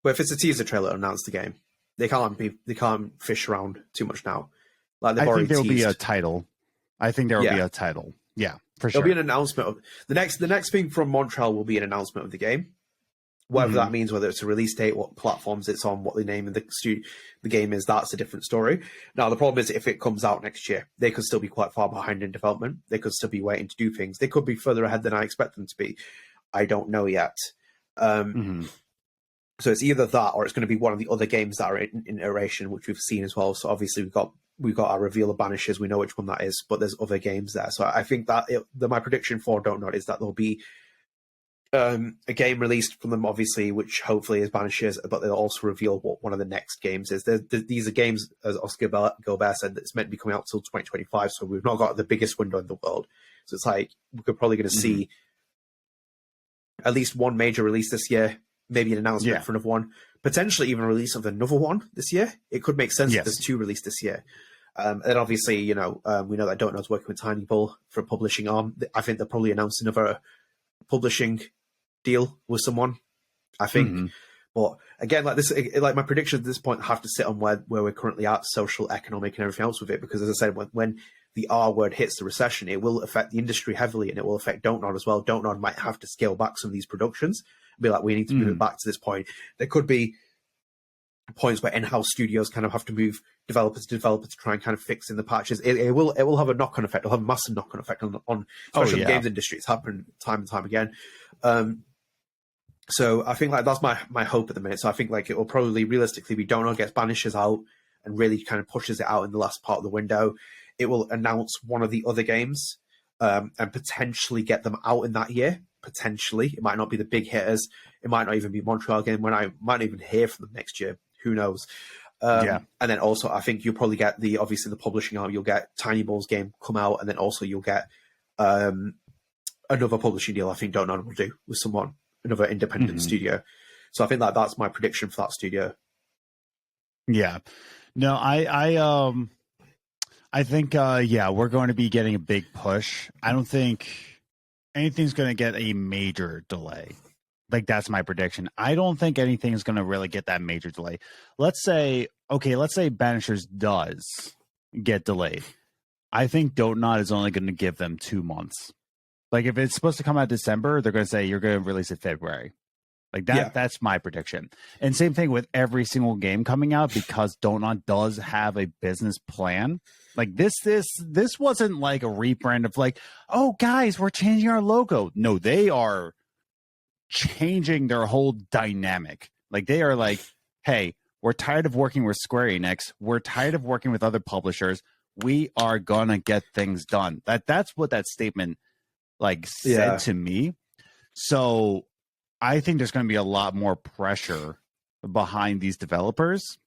A: But if it's a teaser trailer, announce the game. They can't fish around too much now. Like
B: I think there'll be a title. Be a title. Yeah, for sure.
A: There'll be an announcement of the next thing from Montreal will be an announcement of the game. Whatever that means, whether it's a release date, what platforms it's on, what the name of the game is, that's a different story. Now, the problem is if it comes out next year, they could still be quite far behind in development. They could still be waiting to do things. They could be further ahead than I expect them to be. I don't know yet. So it's either that or it's going to be one of the other games that are in iteration, which we've seen as well. So obviously we've got our reveal of Banishers. We know which one that is, but there's other games there. So I think that my prediction for Don't Nod is that there'll be a game released from them, obviously, which hopefully is Banishers, but they'll also reveal what one of the next games is. These are games, as Oscar Gilbert said, that's meant to be coming out until 2025, so we've not got the biggest window in the world. So it's like we're probably going to see at least one major release this year, maybe an announcement for another one, potentially even a release of another one this year. It could make sense if there's two released this year. And obviously, we know that Don't Know's working with Tiny Bull for a publishing arm. I think they'll probably announce another publishing deal with someone, I think. But again, like this, like my predictions at this point have to sit on where we're currently at, social, economic, and everything else with it. Because as I said, when the R word hits the recession, it will affect the industry heavily, and it will affect Don't Know as well. Don't Know might have to scale back some of these productions, be like, we need to move it back to this point. There could be points where in-house studios kind of have to move developers to try and kind of fix in the patches. It will have a knock-on effect. It'll have a massive knock-on effect on especially the games industry. It's happened time and time again. So I think like that's my hope at the minute. So I think like it will probably realistically be Don't Know gets Banishers out and really kind of pushes it out in the last part of the window. It will announce one of the other games and potentially get them out in that year. Potentially, it might not be the big hitters. It might not even be Montreal game. When I might not even hear from them next year. Who knows? And then also, I think you'll probably get obviously the publishing arm. You'll get Tiny Bull's game come out, and then also you'll get another publishing deal. I think Don't Know will do with someone, another independent studio. So I think that's my prediction for that studio.
B: Yeah, no, I think we're going to be getting a big push. I don't think anything's going to get a major delay. Like, that's my prediction. I don't think anything is going to really get that major delay. Let's say Banishers does get delayed. I think Don't Not is only going to give them 2 months. Like, if it's supposed to come out December, they're going to say you're going to release it February. Like that. Yeah. That's my prediction. And same thing with every single game coming out, because Don't Not does have a business plan. Like this wasn't like a rebrand of like, oh guys, we're changing our logo. No, they are changing their whole dynamic. Like they are like, hey, we're tired of working with Square Enix. We're tired of working with other publishers. We are gonna get things done. That's what that statement like said to me. So I think there's going to be a lot more pressure behind these developers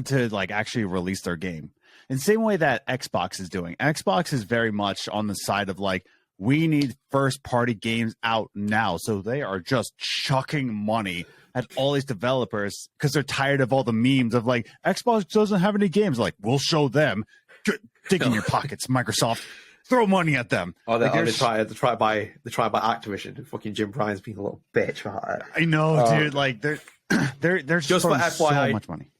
B: to like actually release their game. In the same way that Xbox is doing. Xbox is very much on the side of like, we need first party games out now. So they are just chucking money at all these developers because they're tired of all the memes of like, Xbox doesn't have any games. Like, we'll show them. Dig in your pockets, Microsoft. Throw money at them.
A: Oh, they try by Activision. Fucking Jim Bryan's being a little bitch about it.
B: I know, dude. Like they're just for FYI, so much money.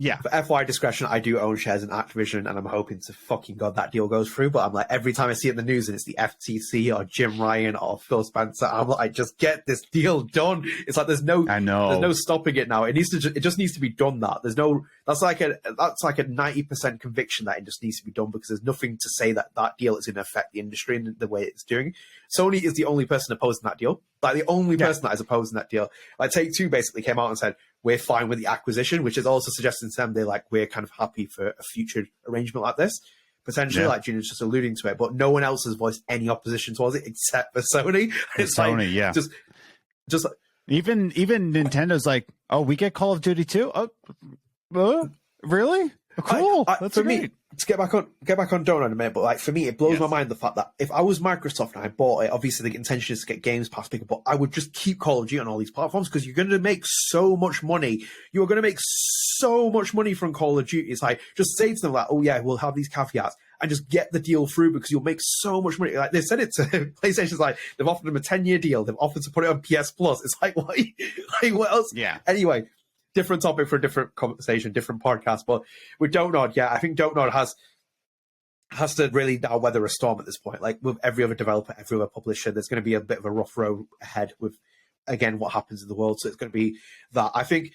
B: Yeah.
A: For FYI discretion, I do own shares in Activision, and I'm hoping to fucking God that deal goes through. But I'm like, every time I see it in the news and it's the FTC or Jim Ryan or Phil Spencer, I'm like, just get this deal done. It's like there's no stopping it now. It just needs to be done. That's like a 90% conviction that it just needs to be done, because there's nothing to say that deal is going to affect the industry in the way it's doing. Sony is the only person opposing that deal. Like the only person that is opposing that deal. Like Take-Two basically came out and said, we're fine with the acquisition, which is also suggesting to them we're kind of happy for a future arrangement like this. Potentially, like Junior's just alluding to it, but no one else has voiced any opposition towards it except for Sony. It's
B: Sony,
A: like, just
B: even Nintendo's like, oh, we get Call of Duty too? Oh, really? Cool. That's
A: for me. To get back on Don't Know in a minute, but like for me, it blows my mind the fact that if I was Microsoft and I bought it, obviously the intention is to get Games Pass bigger, but I would just keep Call of Duty on all these platforms, because you're going to make so much money. You are going to make so much money from Call of Duty. It's like, just say to them like, oh yeah, we'll have these caveats, and just get the deal through, because you'll make so much money. Like they said it to PlayStation's like, they've offered them a 10-year deal. They've offered to put it on PS Plus. It's like, what? Like, what else?
B: Yeah.
A: Anyway. Different topic for a different conversation, different podcast. But with Don't Know, I think Don't Know has to really now weather a storm at this point. Like with every other developer, every other publisher, there's going to be a bit of a rough road ahead with, again, what happens in the world. So it's going to be that. I think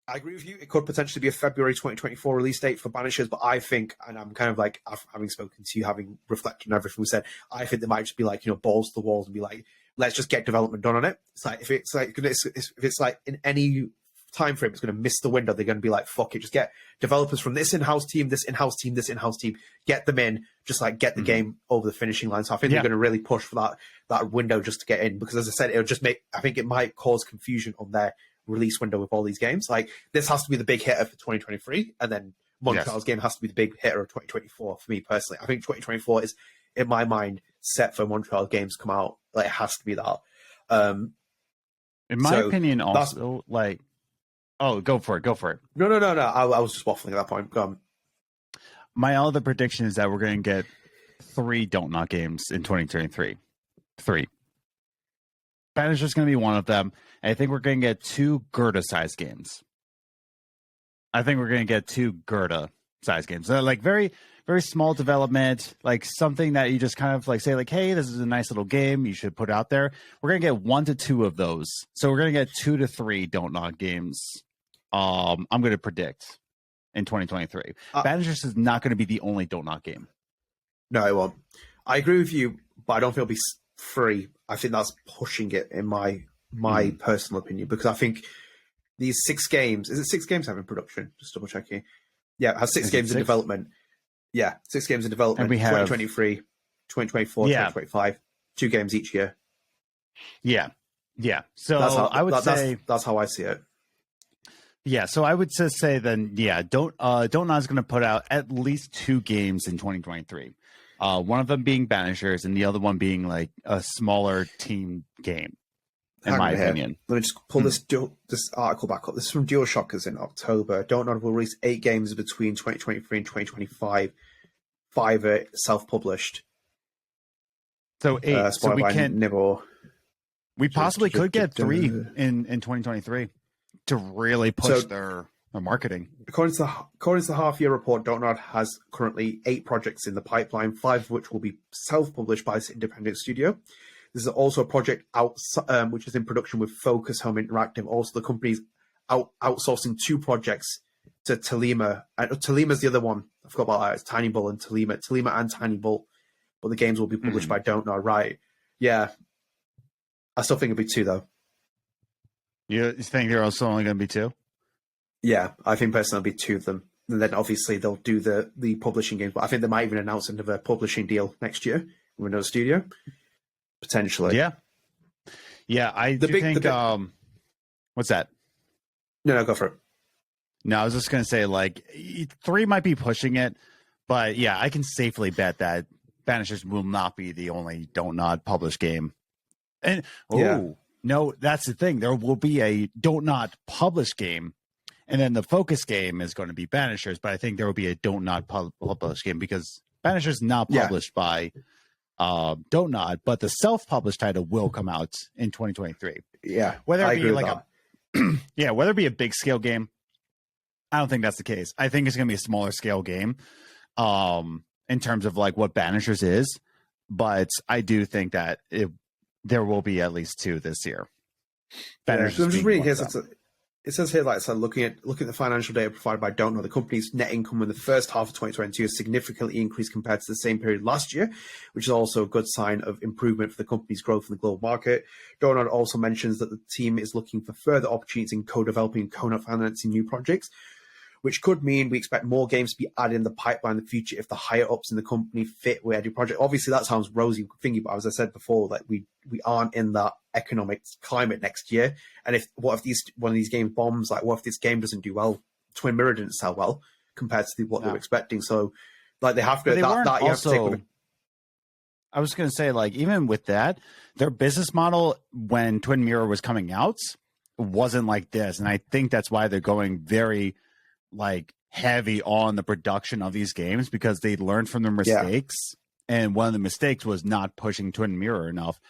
A: I agree with you. It could potentially be a February 2024 release date for Banishers, but I think, and I'm kind of like, having spoken to you, having reflected on everything we said, I think they might just be like, balls to the walls and be like, let's just get development done on it. It's like if it's like in any time frame, it's going to miss the window. They're going to be like, fuck it, just get developers from this in-house team, this in-house team, this in-house team, get them in, just like get the game over the finishing line. So I think they're going to really push for that window just to get in, because as I said, it'll just I think it might cause confusion on their release window with all these games. Like, this has to be the big hitter for 2023, and then Montreal's game has to be the big hitter of 2024 for me personally. I think 2024 is, in my mind, set for Montreal games to come out. Like, it has to be that.
B: In my opinion, also, like, oh, go for it.
A: No. I was just waffling at that point. Go on.
B: My other prediction is that we're going to get 3 Don't Knock games in 2023. 3. Banishers going to be one of them. And I think we're going to get 2 Gerda-sized games. I think we're going to get 2 Gerda-sized games. So, like, very, very small development, like something that you just kind of like say, like, hey, this is a nice little game you should put out there. We're going to get 1 to 2 of those. So we're going to get 2 to 3 Don't Knock games. I'm going to predict in 2023. Banishers is not going to be the only Don't Knock game. No,
A: it won't. I agree with you, but I don't think it'll be free. I think that's pushing it in my personal opinion, because I think these 6 games, is it 6 games have in production? Just double checking. Yeah, it has 6 games in development. Yeah, 6 games in development. And we have 2023, 2024, 2025, 2 games each year.
B: Yeah. So I would say
A: that's how I see it.
B: Yeah, so I would just say then, Don't Nod is going to put out at least 2 games in 2023. One of them being Banishers, and the other one being like a smaller team game. In my opinion.
A: Let me just pull this article back up. This is from DualShockers in October. Don't Nod will release 8 games between 2023 and 2025. 5 are self-published.
B: So 8. So we can
A: Nibble.
B: We possibly could get 3 in 2023 to really push their marketing.
A: According to the half-year report, Don't Nod has currently 8 projects in the pipeline, 5 of which will be self-published by this independent studio. There's also a project which is in production with Focus Home Interactive. Also, the company's outsourcing 2 projects to Tolima. Tolima's the other one. I forgot about that. It's Tiny Bull and Tolima. Tolima and Tiny Bull. But the games will be published by Don't Nod, right? Yeah. I still think it'll be 2, though.
B: You think there are also only going to be 2?
A: Yeah, I think personally it'll be 2 of them. And then obviously they'll do the publishing games. But I think they might even announce another publishing deal next year with another studio. Potentially.
B: Yeah, I think what's that?
A: No, go for it.
B: No, I was just going to say, like, 3 might be pushing it, but yeah, I can safely bet that Banishers will not be the only Don't Nod published game. And no, that's the thing. There will be a Don't Nod published game, and then the focus game is going to be Banishers, but I think there will be a Don't Nod published game, because Banishers is not published by Don't Nod, but the self-published title will come out in 2023.
A: Yeah,
B: whether it be like whether it be a big scale game, I don't think that's the case. I think it's going to be a smaller scale game, in terms of like what Banishers is. But I do think that there will be at least 2 this year.
A: Banishers. I'm just reading here. It says here, like, so looking at the financial data provided by Don't Know, the company's net income in the first half of 2022 has significantly increased compared to the same period last year, which is also a good sign of improvement for the company's growth in the global market. Don't Know also mentions that the team is looking for further opportunities in co-developing and co-financing new projects, which could mean we expect more games to be added in the pipeline in the future if the higher ups in the company fit with every project. Obviously, that sounds rosy thingy, but as I said before, like we aren't in that economic climate next year. And what if one of these games bombs? Like, what if this game doesn't do well? Twin Mirror didn't sell well compared to what they were expecting. So, like, they have to. You have to take with
B: I was going to say, like, even with that, their business model when Twin Mirror was coming out wasn't like this, and I think that's why they're going very like heavy on the production of these games, because they learned from their mistakes, and one of the mistakes was not pushing Twin Mirror enough,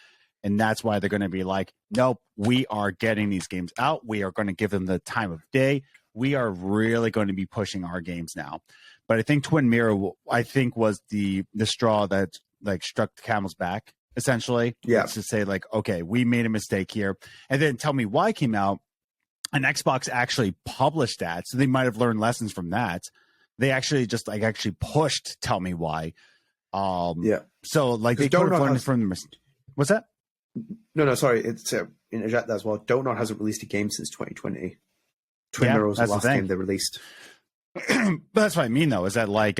B: and that's why they're going to be like, nope, we are getting these games out, we are going to give them the time of day, we are really going to be pushing our games now. But I think Twin Mirror, I think, was the straw that like struck the camel's back, essentially. To say like, okay, we made a mistake here, and then Tell Me Why came out. And Xbox actually published that, so they might have learned lessons from that. They actually just actually pushed Tell Me Why. So like they could have learned from the. What's that?
A: No, sorry. It's interject that as well. Don't Nod hasn't released a game since 2020. Twin Mirror was the
B: that's the
A: last
B: thing.
A: game they released.
B: But that's what I mean, though, is that like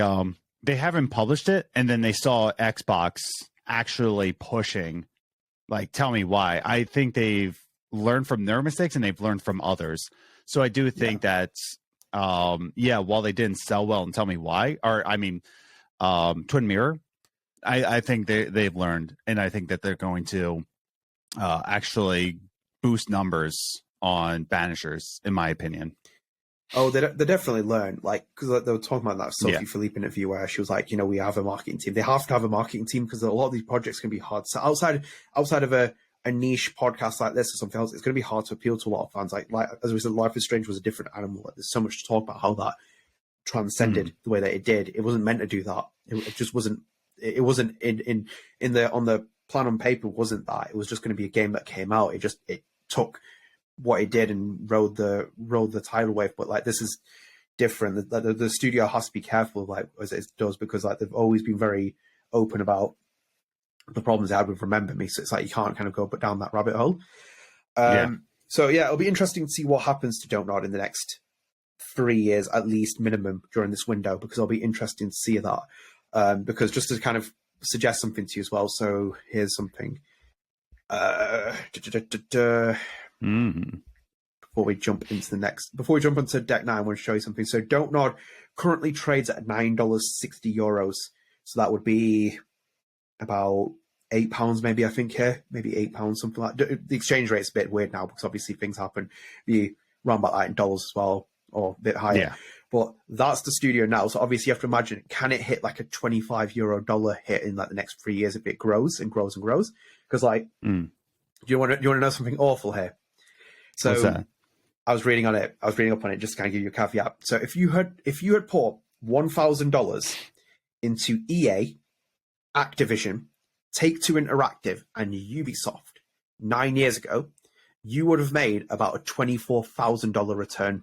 B: they haven't published it, and then they saw Xbox actually pushing. Like, tell me why. I think they've learned from their mistakes and they've learned from others. So I do think that, while they didn't sell well, and tell me why, or I mean, Twin Mirror, I think they've learned, and I think that they're going to actually boost numbers on Banishers, in my opinion.
A: Oh, they definitely learned, like, because they were talking about that Sophie Philippe interview where she was like, we have a marketing team. They have to have a marketing team because a lot of these projects can be hard. So outside of a niche podcast like this or something else, it's going to be hard to appeal to a lot of fans. Like as we said, Life is Strange was a different animal. Like, there's so much to talk about how that transcended the way that it did. It wasn't meant to do that. It just wasn't. It wasn't on the plan on paper. Wasn't that? It was just going to be a game that came out. It took what it did and rode the tidal wave. But like, this is different. The studio has to be careful, like, as it does, because like they've always been very open about the problems they had with Remember Me. So it's like you can't kind of go down that rabbit hole. So yeah, it'll be interesting to see what happens to Don't Nod in the next 3 years at least minimum during this window, because it'll be interesting to see that. Because just to kind of suggest something to you as well. So here's something. Before we jump into Deck 9, I want to show you something. So Don't Nod currently trades at €9.60. So that would be about £8, maybe, I think, here. Maybe £8, something like that. The exchange rate's a bit weird now because obviously things happen. Be around about that in dollars as well, or a bit higher. Yeah. But that's the studio now. So obviously you have to imagine, can it hit like a €25 hit in like the next 3 years if it grows and grows and grows? Because like, do you want to know something awful here? So
B: what's that?
A: I was reading up on it, just to kind of give you a caveat. So if you had put $1,000 into EA, Activision, Take-Two Interactive, and Ubisoft 9 years ago, you would have made about a $24,000 return.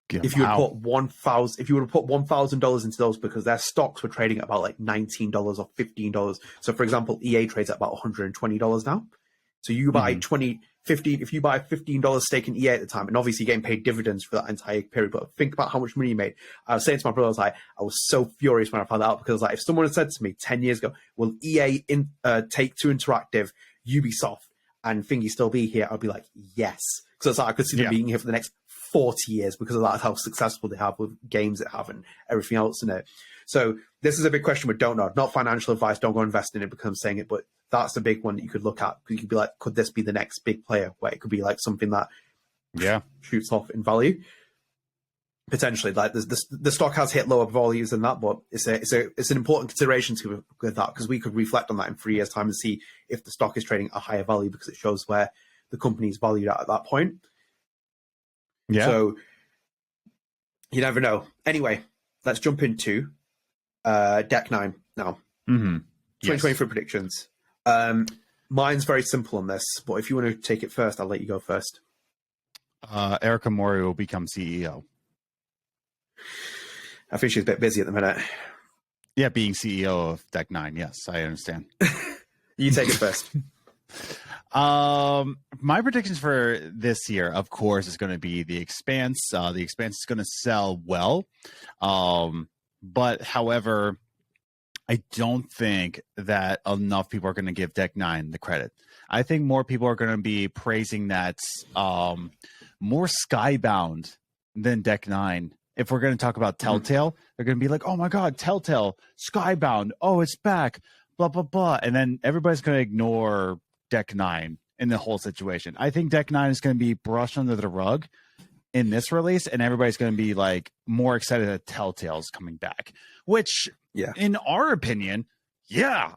A: If you had put $1,000 into those, because their stocks were trading at about like $19 or $15. So for example, EA trades at about $120 now. So you buy if you buy a $15 stake in EA at the time, and obviously you're getting paid dividends for that entire period, but think about how much money you made. I was saying to my brother, I was so furious when I found that out, because like, if someone had said to me 10 years ago, will EA Take-Two Interactive, Ubisoft, and Thingy still be here? I'd be like, yes. Because it's like, I could see them being here for the next 40 years because of that, how successful they have with games they have and everything else in it. So this is a big question with Don't Nod. Not financial advice, don't go invest in it because I'm saying it, but that's the big one that you could look at. You could be like, could this be the next big player? Where it could be like something that shoots off in value. Potentially, like the stock has hit lower values than that, but it's an important consideration to with that, because we could reflect on that in 3 years' time and see if the stock is trading at a higher value, because it shows where the company is valued at that point. Yeah. So you never know. Anyway, let's jump into Deck 9 now. 2023 predictions. Mine's very simple on this, but if you want to take it first, I'll let you go first.
B: Erica Mori will become CEO.
A: I think she's a bit busy at the minute.
B: Yeah, being CEO of Deck 9. Yes, I understand.
A: You take it first.
B: My predictions for this year, of course, is going to be The Expanse. The Expanse is going to sell well. But however, I don't think that enough people are going to give Deck 9 the credit. I think more people are going to be praising that more Skybound than Deck 9. If we're going to talk about Telltale, they're going to be like, oh my God, Telltale, Skybound, oh, it's back, blah, blah, blah. And then everybody's going to ignore Deck 9 in the whole situation. I think Deck 9 is going to be brushed under the rug in this release, and everybody's going to be like more excited that Telltale's coming back, which in our opinion,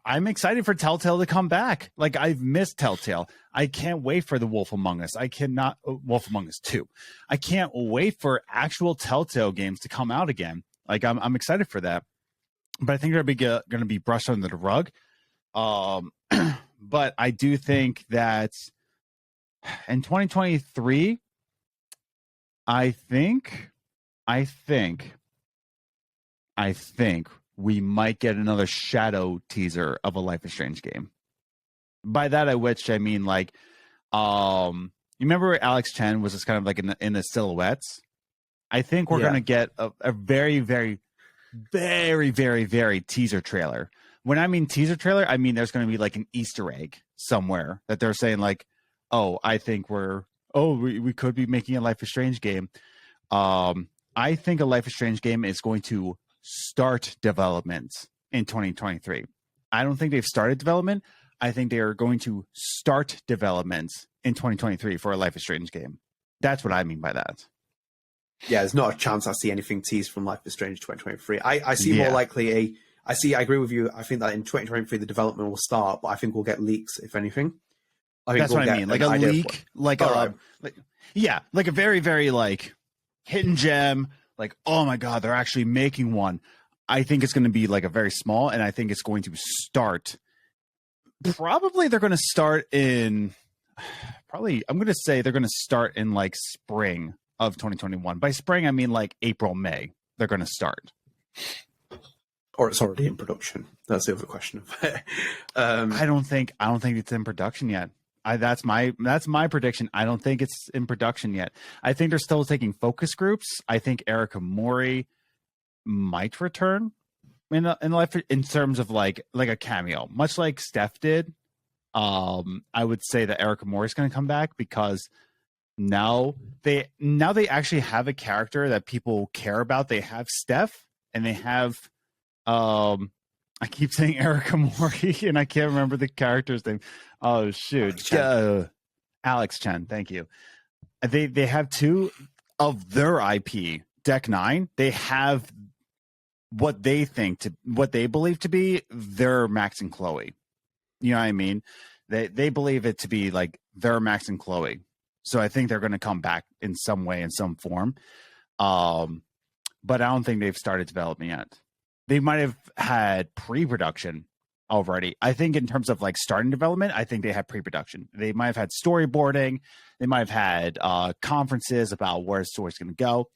B: I'm excited for Telltale to come back. Like, I've missed Telltale. I can't wait for the Wolf Among Us. Wolf Among Us 2. I can't wait for actual Telltale games to come out again. Like, I'm excited for that, but I think they're going to be brushed under the rug. But I do think that in 2023, I think we might get another shadow teaser of a Life is Strange game. By that I mean like You remember where Alex Chen was just kind of like in the silhouettes? I think we're going to get a very, very, very, very, very teaser trailer. When I mean teaser trailer, I mean there's going to be like an Easter egg somewhere that they're saying like, oh, I think we could be making a Life is Strange game. I think a Life is Strange game is going to start development in 2023. I don't think they've started development. I think they are going to start development in 2023 for a Life is Strange game. That's what I mean by that.
A: Yeah, there's not a chance I see anything teased from Life is Strange 2023. I see more likely I agree with you. I think that in 2023 the development will start, but I think we'll get leaks, if anything.
B: That's what I mean. Like a leak, like a very, very like hidden gem. Like, oh my God, they're actually making one. I think it's going to be like a very small, and I think it's going to start. Probably they're going to start in. I'm going to say they're going to start in like spring of 2021. By spring, I mean like April, May. They're going to start.
A: Or it's already in production. That's the other question.
B: I don't think it's in production yet. That's my prediction. I don't think it's in production yet. I think they're still taking focus groups. I think Erica Mori might return in life in terms of like a cameo, much like Steph did. I would say that Erica Mori is going to come back because now they actually have a character that people care about. They have Steph and they have I keep saying Erica Mori and I can't remember the character's name. Oh shoot. Alex Chen, thank you. They have two of their IP, Deck 9. They have what they believe to be their Max and Chloe. You know what I mean? They believe it to be like their Max and Chloe. So I think they're going to come back in some way, in some form. But I don't think they've started development yet. They might have had pre-production already. I think in terms of like starting development, I think they had pre-production. They might have had storyboarding. They might have had conferences about where the story's going to go,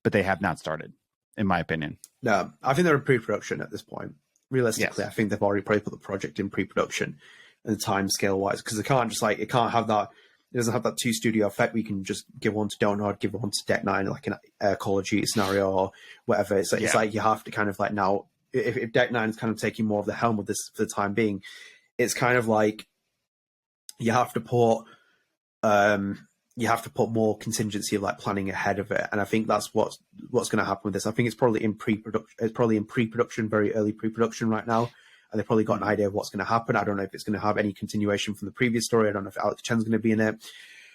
B: but they have not started, in my opinion.
A: No, I think they're in pre-production at this point. Realistically, yes. I think they've already probably put the project in pre-production and time scale wise, because it can't have that. It doesn't have that 2-studio effect. We can just give one to Donut, give one to Deck 9, like an Call of Duty scenario or whatever. It's like you have to kind of like now, if Deck 9 is kind of taking more of the helm of this for the time being, it's kind of like you have to put more contingency of like planning ahead of it. And I think that's what's going to happen with this. I think it's probably in pre-production. It's probably in pre-production, very early pre-production right now. And they've probably got an idea of what's going to happen. I don't know if it's going to have any continuation from the previous story. I don't know if Alex Chen's going to be in it.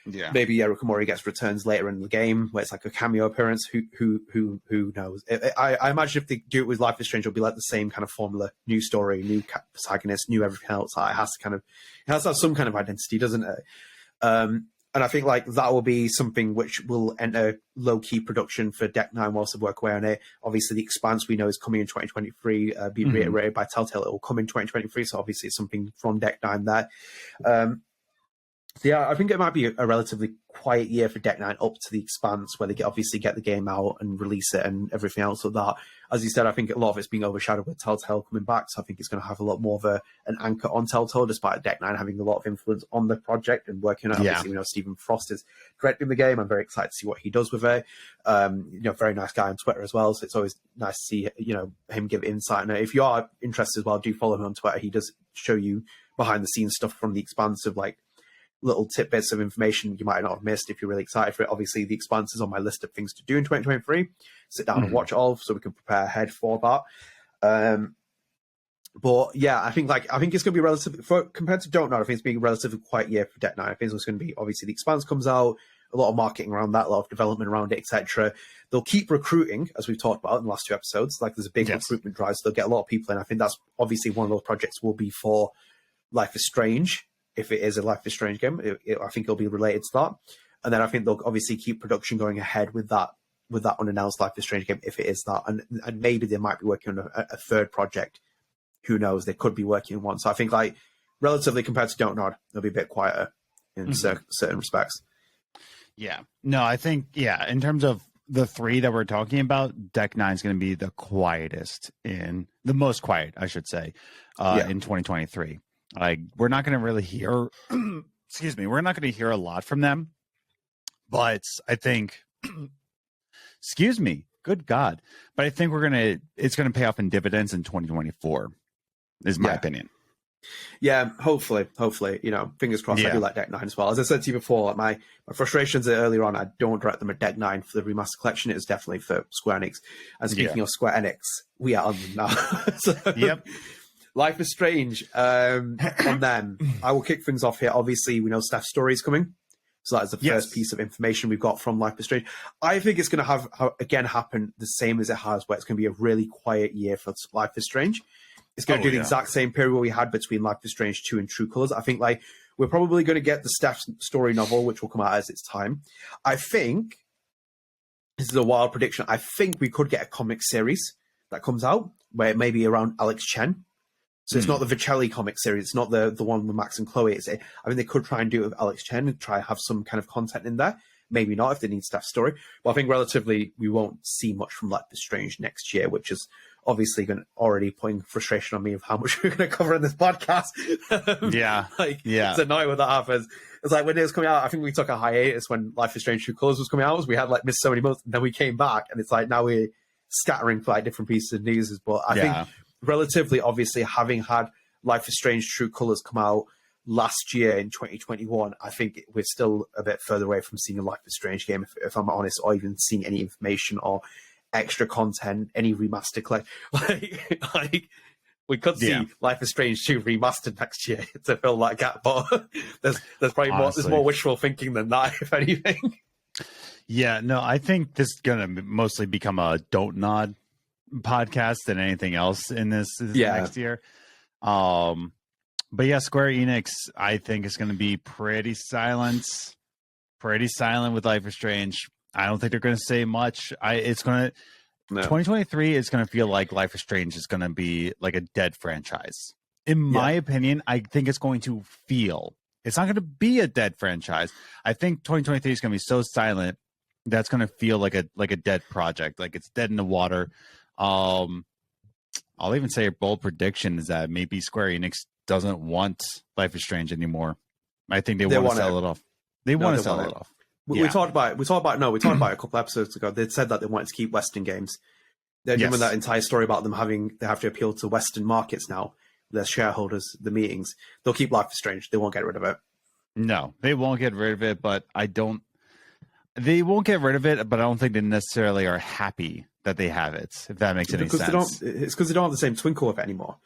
A: Yeah. Maybe Erica Mori gets returns later in the game where it's like a cameo appearance. Who knows? I imagine if they do it with Life is Strange, it'll be like the same kind of formula: new story, new protagonist, new everything else. It has to have some kind of identity, doesn't it? And I think like that will be something which will enter low-key production for Deck 9 whilst they work away on it. Obviously, The Expanse we know is coming in 2023. Being reiterated by Telltale, it will come in 2023. So obviously, it's something from Deck 9 there. So yeah, I think it might be a relatively quiet year for Deck 9 up to The Expanse, where they obviously get the game out and release it and everything else like that. As you said, I think a lot of it's being overshadowed with Telltale coming back, so I think it's going to have a lot more of an anchor on Telltale, despite Deck 9 having a lot of influence on the project and working on it. Obviously, Stephen Frost is directing the game. I'm very excited to see what he does with it. Very nice guy on Twitter as well, so it's always nice to see him give insight. And if you are interested as well, do follow him on Twitter. He does show you behind the scenes stuff from The Expanse of like little tidbits of information you might not have missed if you're really excited for it. Obviously, The Expanse is on my list of things to do in 2023. Sit down and watch it all so we can prepare ahead for that. But yeah, I think it's going to be relatively, compared to Don't Know, I think it's being a relatively quiet year for Deck 9. I think it's going to be, obviously, The Expanse comes out, a lot of marketing around that, a lot of development around it, etc. They'll keep recruiting, as we've talked about in the last 2 episodes. Like there's a big recruitment drive, so they'll get a lot of people in. I think that's obviously one of those projects will be for Life is Strange. If it is a Life is Strange game, I think it'll be related to that. And then I think they'll obviously keep production going ahead with that unannounced Life is Strange game, if it is that. And maybe they might be working on a third project. Who knows? They could be working on one. So I think like relatively compared to Don't Nod, they'll be a bit quieter in certain respects. Yeah.
B: No, I think, in terms of the 3 that we're talking about, Deck 9 is going to be the most quiet, I should say, in 2023. Like we're not going to really hear, we're not going to hear a lot from them But I think, excuse me, good God. But I think it's going to pay off in dividends in 2024, is my opinion.
A: Yeah, hopefully, fingers crossed. I do like Deck 9 as well. As I said to you before, like my frustrations earlier on, I don't direct them at Deck 9 for the remaster collection. It is definitely for Square Enix. And speaking of Square Enix, we are on them now. So, Life is Strange. On them, I will kick things off here. Obviously, we know Steph's story is coming. So that is the first piece of information we've got from Life is Strange. I think it's going to have, again, happen the same as it has, where it's going to be a really quiet year for Life is Strange. It's going to do the exact same period we had between Life is Strange 2 and True Colors. I think we're probably going to get the Steph story novel, which will come out as its time. I think, this is a wild prediction, I think we could get a comic series that comes out where it may be around Alex Chen. So it's not the Vicelli comic series. It's not the one with Max and Chloe. I mean, they could try and do it with Alex Chen and try and have some kind of content in there. Maybe not if they need Steph's story. But I think relatively we won't see much from Life is Strange next year, which is obviously already putting frustration on me of how much we're going to cover in this podcast. It's annoying when that happens. It's like when it was coming out, I think we took a hiatus when Life is Strange True Colors was coming out. We had missed so many months, and then we came back, and it's like now we're scattering for different pieces of news. But I think relatively, obviously, having had Life is Strange True Colors come out last year in 2021, I think we're still a bit further away from seeing a Life is Strange game, if I'm honest, or even seeing any information or extra content, any remastered collection. We could see Life is Strange 2 remastered next year to fill that gap, but there's probably more wishful thinking than that, if anything.
B: Yeah, no, I think this is gonna mostly become a Don't Nod podcast than anything else in this next year. But yeah, Square Enix, I think, is going to be pretty silent with Life is Strange. I don't think they're going to say much. 2023 is going to feel like Life is Strange is going to be like a dead franchise. In my opinion, I think it's going to feel. It's not going to be a dead franchise. I think 2023 is going to be so silent that's going to feel like a dead project, like it's dead in the water. I'll even say a bold prediction is that maybe Square Enix doesn't want Life is Strange anymore. I think they want to sell it off. They want to sell it off.
A: We talked about it a couple episodes ago. They said that they wanted to keep Western games. They're doing that entire story about them they have to appeal to Western markets now. Their shareholders, the meetings. They'll keep Life is Strange. They won't get rid of it. No, they won't get rid of it, but they won't get rid of it, but I don't think they necessarily are happy that they have it, if that makes any sense. It's because they don't have the same twinkle with it anymore.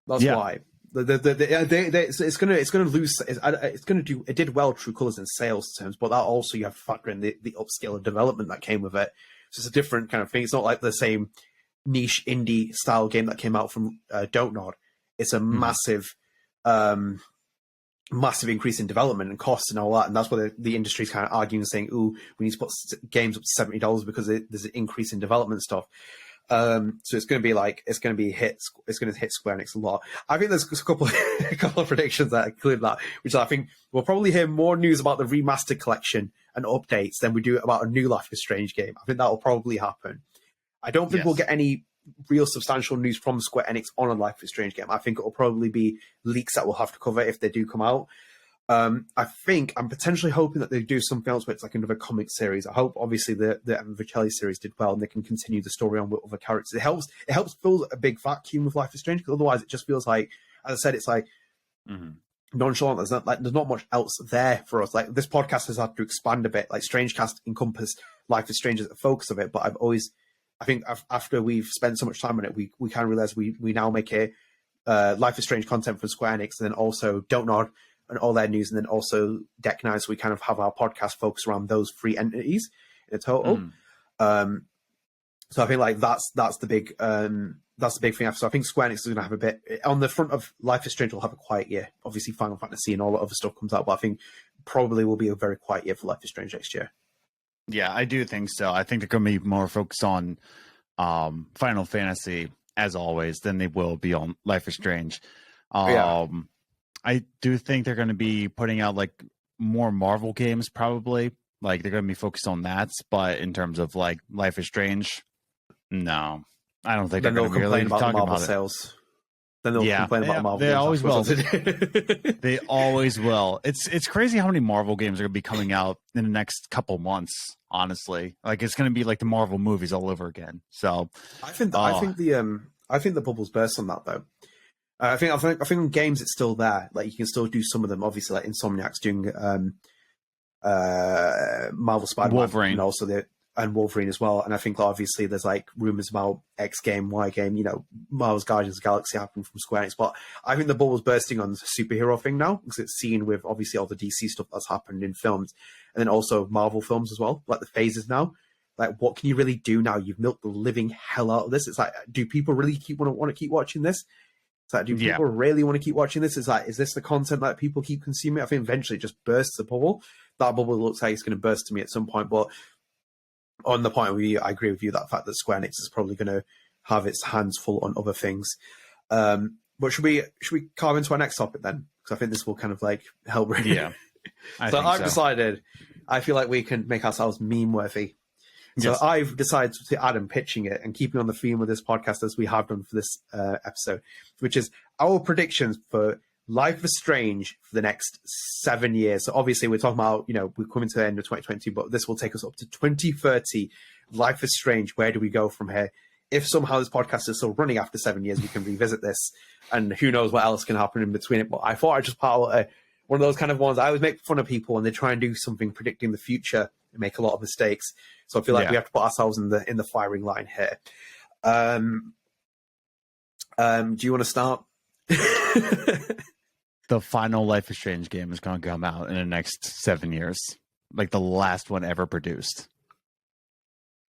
A: That's why. It's going to lose. It's going to do. It did well, True Colors in sales terms, but that also you have to factor in the upscale of development that came with it. So it's a different kind of thing. It's not like the same niche indie style game that came out from Don't Nod. It's a massive increase in development and costs and all that, and that's where the industry's kind of arguing and saying, "Ooh, we need to put games up to $70 because there's an increase in development stuff." So it's going to hit Square Enix a lot. I think there's a couple of predictions that include that, which I think we'll probably hear more news about the remastered collection and updates than we do about a new Life is Strange game. I think that will probably happen. I don't think we'll get any real substantial news from Square Enix on a Life is Strange game. I think it will probably be leaks that we'll have to cover if they do come out. I'm potentially hoping that they do something else where it's like another comic series. I hope obviously the Vicelli series did well and they can continue the story on with other characters. It helps fill a big vacuum with Life is Strange, because otherwise it just feels like, as I said, it's like nonchalant. There's not much else there for us. Like, this podcast has had to expand a bit. Like, StrangeCast encompassed Life is Strange as the focus of it, but I think after we've spent so much time on it, we kind of realize we now make it Life is Strange content from Square Enix, and then also Don't Nod and all their news, and then also Deck 9, so we kind of have our podcast focused around those three entities in a total. So I think like that's the big thing. So I think Square Enix is going to have a bit on the front of Life is Strange. Will have a quiet year. Obviously, Final Fantasy and all that other stuff comes out, but I think probably will be a very quiet year for Life is Strange next year.
B: Yeah, I do think so. I think they're going to be more focused on Final Fantasy as always than they will be on Life is Strange. I do think they're going to be putting out like more Marvel games, probably. Like, they're going to be focused on that. But in terms of like Life is Strange, no, I don't think they're going to be really talking about sales.
A: Then they'll complain about Marvel.
B: They always will.
A: They
B: They always will. It's crazy how many Marvel games are going to be coming out in the next couple months. Honestly, like it's going to be like the Marvel movies all over again. So
A: I think the bubble's burst on that though. I think in games it's still there. Like you can still do some of them. Obviously, like Insomniac's doing Marvel Spider-Man,
B: Wolverine,
A: and also and Wolverine as well. And I think obviously there's like rumors about X game, Y game. You know, Marvel's Guardians of the Galaxy happened from Square Enix. But I think the bubble's bursting on the superhero thing now because it's seen with obviously all the DC stuff that's happened in films, and then also Marvel films as well. Like the phases now. Like, what can you really do now? You've milked the living hell out of this. It's like, do people really want to keep watching this? It's like, do people really want to keep watching this? It's like, is this the content that people keep consuming? I think eventually it just bursts the bubble. That bubble looks like it's going to burst to me at some point. But on the point of view, I agree with you that fact that Square Enix is probably going to have its hands full on other things. But should we carve into our next topic then? Because I think this will kind of like help.
B: Yeah.
A: I've decided. I feel like we can make ourselves meme worthy. So yes. I've decided to Adam pitching it and keeping on the theme of this podcast as we have done for this episode, which is our predictions for Life is Strange for the next 7 years. So obviously we're talking about, you know, we're coming to the end of 2022, but this will take us up to 2030. Life is Strange. Where do we go from here? If somehow this podcast is still running after 7 years, we can revisit this, and who knows what else can happen in between it. But I thought I'd just part one of those kind of ones. I always make fun of people when they try and do something predicting the future and make a lot of mistakes. So I feel like we have to put ourselves in the firing line here. Do you want to start?
B: The final Life is Strange game is going to come out in the next 7 years, like the last one ever produced.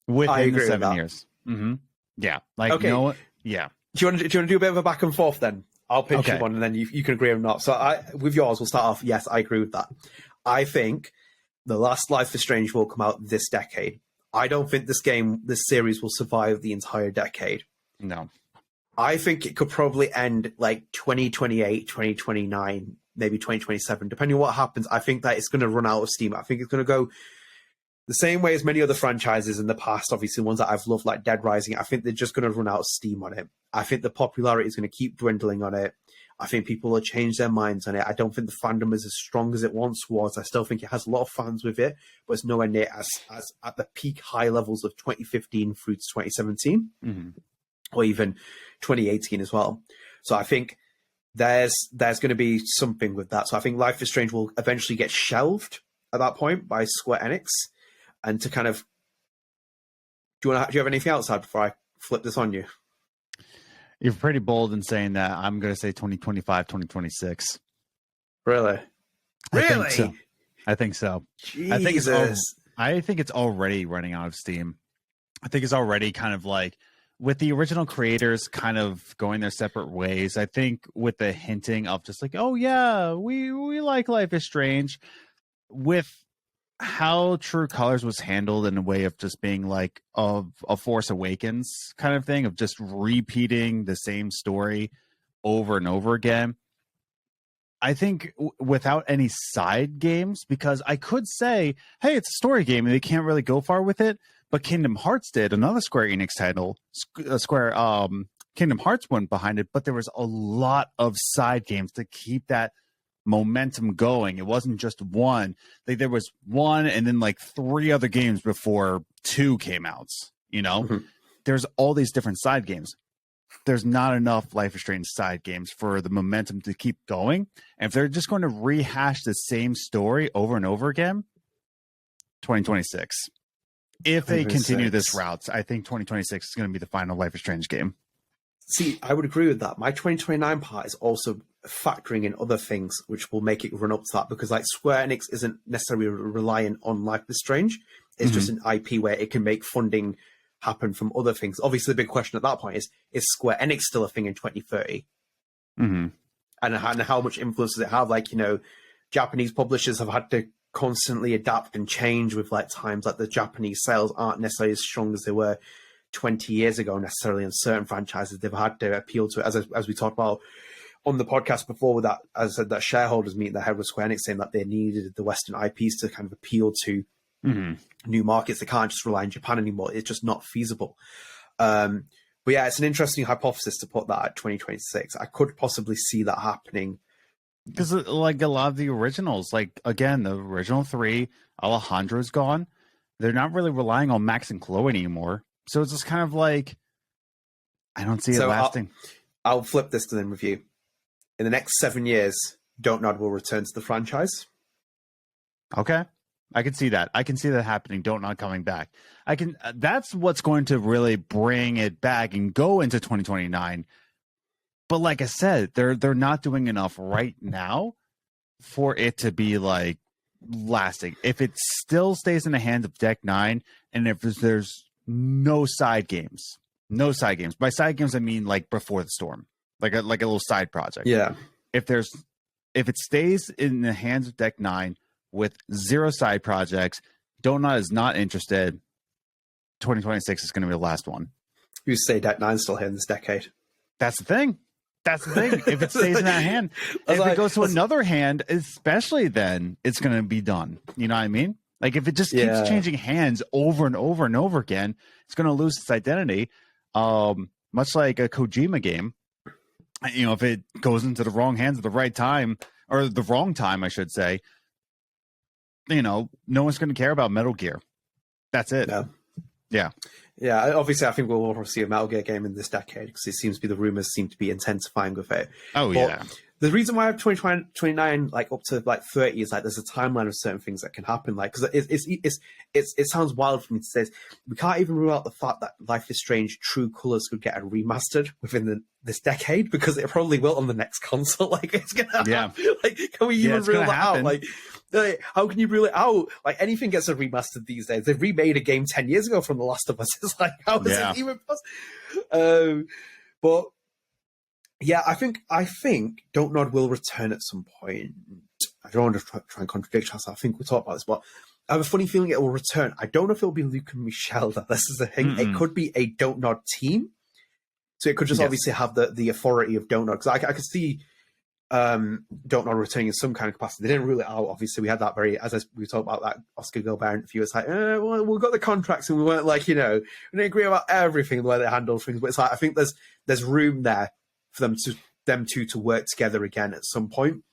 B: Within the 7 years. Mm-hmm. Yeah. Like,
A: okay.
B: No. Yeah.
A: Do you want to do a bit of a back and forth then? I'll pitch you one, and then you can agree or not. So with yours, we'll start off. Yes, I agree with that. I think the last Life is Strange will come out this decade. I don't think this series will survive the entire decade.
B: No.
A: I think it could probably end like 2028, 2029, maybe 2027, depending on what happens. I think that it's going to run out of steam. I think it's going to go the same way as many other franchises in the past, obviously ones that I've loved, like Dead Rising. I think they're just going to run out of steam on it. I think the popularity is going to keep dwindling on it. I think people will change their minds on it. I don't think the fandom is as strong as it once was. I still think it has a lot of fans with it, but it's nowhere near as at the peak high levels of 2015 through to 2017, or even 2018 as well. So I think there's going to be something with that. So I think Life is Strange will eventually get shelved at that point by Square Enix. And to kind of, do you have anything else before I flip this on you?
B: You're pretty bold in saying that. I'm going to say 2025, 2026.
A: Really?
B: I think so.
A: Jesus.
B: I think it's already running out of steam. I think it's already kind of like, with the original creators kind of going their separate ways, I think with the hinting of just like, oh yeah, we like Life is Strange, with how True Colors was handled in a way of just being like a Force Awakens kind of thing, of just repeating the same story over and over again. I think without any side games, because I could say, hey, it's a story game and they can't really go far with it. But Kingdom Hearts did, another Square Enix title. Kingdom Hearts went behind it, but there was a lot of side games to keep that momentum going. It wasn't just one. Like there was one and then like 3 other games before 2 came out. You know, there's all these different side games. There's not enough Life is Strange side games for the momentum to keep going. And if they're just going to rehash the same story over and over again, 2026. If they continue this route, I think 2026 is going to be the final Life is Strange game.
A: See, I would agree with that. My 2029 part is also factoring in other things which will make it run up to that, because like Square Enix isn't necessarily reliant on Life is Strange. It's just an IP where it can make funding happen from other things. Obviously, the big question at that point is Square Enix still a thing in 2030? And how much influence does it have? Like, you know, Japanese publishers have had to constantly adapt and change with like times. Like the Japanese sales aren't necessarily as strong as they were 20 years ago necessarily in certain franchises. They've had to appeal to it, as we talked about on the podcast before with that, as I said, that shareholders meeting the head with Square Enix saying that they needed the Western IPs to kind of appeal to new markets. They can't just rely on Japan anymore. It's just not feasible. With But yeah, it's an interesting hypothesis to put that at 2026. I could possibly see that happening.
B: Because like a lot of the originals, like again, the original 3, Alejandro's gone. They're not really relying on Max and Chloe anymore. So it's just kind of like, I don't see it lasting.
A: I'll flip this to the review. In the next 7 years, Don't Nod will return to the franchise.
B: Okay. I can see that. I can see that happening. Don't Nod coming back. That's what's going to really bring it back and go into 2029. But like I said, they're not doing enough right now for it to be like lasting. If it still stays in the hands of Deck 9, and if there's no side games. By side games I mean like Before the Storm. Like a little side project.
A: Yeah.
B: If it stays in the hands of Deck 9 with 0 side projects, Donut is not interested. 2026 is going to be the last one.
A: You say Deck 9's still here in this decade.
B: That's the thing. If it stays in that hand, if it goes to another hand, especially then it's going to be done. You know what I mean? Like if it just keeps changing hands over and over and over again, it's going to lose its identity. Much like a Kojima game, you know, if it goes into the wrong hands at the right time, or the wrong time, I should say, you know, no one's going to care about Metal Gear. That's it. Yeah.
A: Obviously, I think we'll see a Metal Gear game in this decade because it seems to be the rumors seem to be intensifying with it. But the reason why I have 2029 like up to like 30 is like there's a timeline of certain things that can happen. Like because it sounds wild for me to say this. We can't even rule out the fact that Life is Strange True Colors could get a remastered within this decade because it probably will on the next console. Like it's gonna happen. Like can we even rule that out? Like how can you rule it out? Like anything gets a remastered these days. They've remade a game 10 years ago from The Last of Us. It's like how is it even possible? But yeah, I think Don't Nod will return at some point. I don't want to try and contradict us. I think we'll talk about this, but I have a funny feeling it will return. I don't know if it'll be Luke and Michelle. This is the thing. It could be a Don't Nod team. So it could just obviously have the authority of Don't Nod. Because I could see Don't Nod returning in some kind of capacity. They didn't rule it out. Obviously, we had that we talked about that Oscar Gilbert interview. It's like, well, we've got the contracts and we weren't like, you know, we didn't agree about everything, the way they handled things. But it's like, I think there's room there for them two to work together again at some point.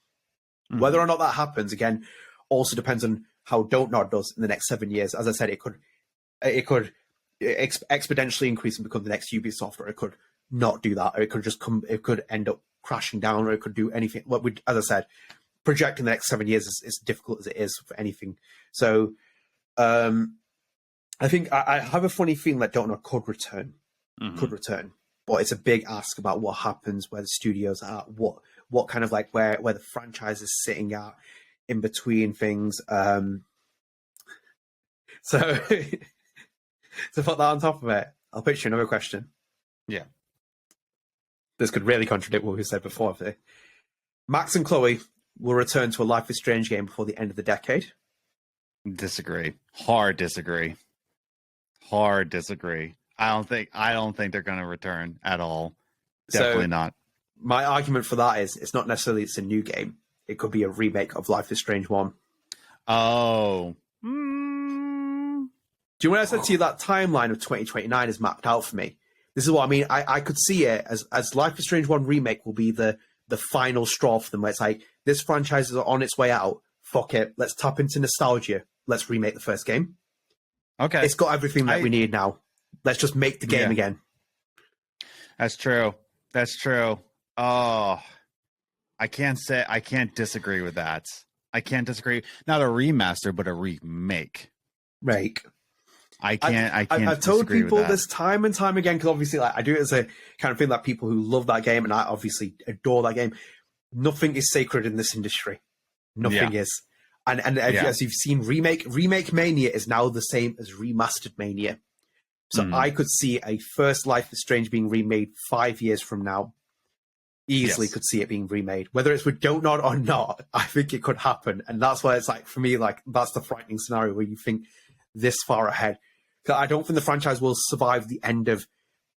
A: Whether or not that happens, again, also depends on how Don't Nod does in the next 7 years. As I said, it could exponentially increase and become the next Ubisoft, or it could not do that, or it could end up crashing down, or it could do anything. As I said, projecting the next 7 years is as difficult as it is for anything. So I think I have a funny feeling that Don't Nod could return. But it's a big ask about what happens, where the studios are at, what kind of like where the franchise is sitting at in between things. So to put that on top of it, I'll pitch you another question.
B: Yeah.
A: This could really contradict what we said before. Max and Chloe will return to a Life is Strange game before the end of the decade.
B: Disagree. Hard disagree. I don't think they're going to return at all. Definitely not.
A: My argument for that is it's not necessarily it's a new game. It could be a remake of Life is Strange 1.
B: Oh.
A: Do you know when I said to you that timeline of 2029 is mapped out for me? This is what I mean. I could see it as Life is Strange 1 remake will be the final straw for them, where it's like, this franchise is on its way out. Fuck it. Let's tap into nostalgia. Let's remake the first game.
B: Okay.
A: It's got everything that we need now. Let's just make the game again.
B: That's true. Oh, I can't disagree with that. I can't disagree. Not a remaster, but a remake.
A: Right.
B: I've
A: told people this time and time again, because obviously like, I do it as a kind of thing that people who love that game, and I obviously adore that game. Nothing is sacred in this industry. Nothing is. And as you've seen, remake mania is now the same as remastered mania. So I could see a first Life is Strange being remade 5 years from now. Easily could see it being remade. Whether it's with Don't Nod or not, I think it could happen. And that's why it's like, for me, like that's the frightening scenario where you think this far ahead. Because I don't think the franchise will survive the end of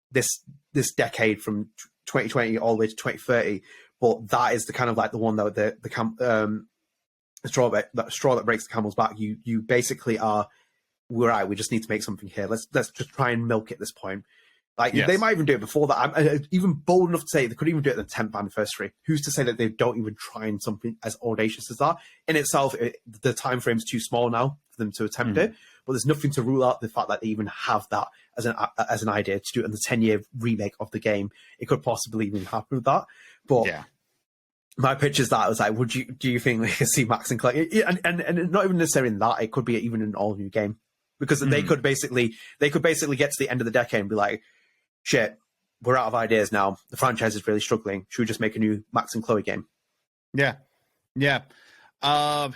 A: this decade from 2020 all the way to 2030. But that is the kind of like the one that the straw that breaks the camel's back. You basically are, we're right, we just need to make something here. Let's just try and milk it at this point. Like
B: Yes.
A: they might even do it before that. I'm even bold enough to say they could even do it at the 10th anniversary. Who's to say that they don't even try in something as audacious as that? In itself, the time frame's too small now for them to attempt it. But there's nothing to rule out the fact that they even have that as an idea to do it in the 10-year remake of the game. It could possibly even happen with that. But
B: Yeah.
A: my pitch is that I was like, do you think they can see Max and Chloe? And not even necessarily in that, it could be even an all new game. Because they could basically get to the end of the decade and be like, shit, we're out of ideas now. The franchise is really struggling. Should we just make a new Max and Chloe game?
B: Yeah. Yeah. I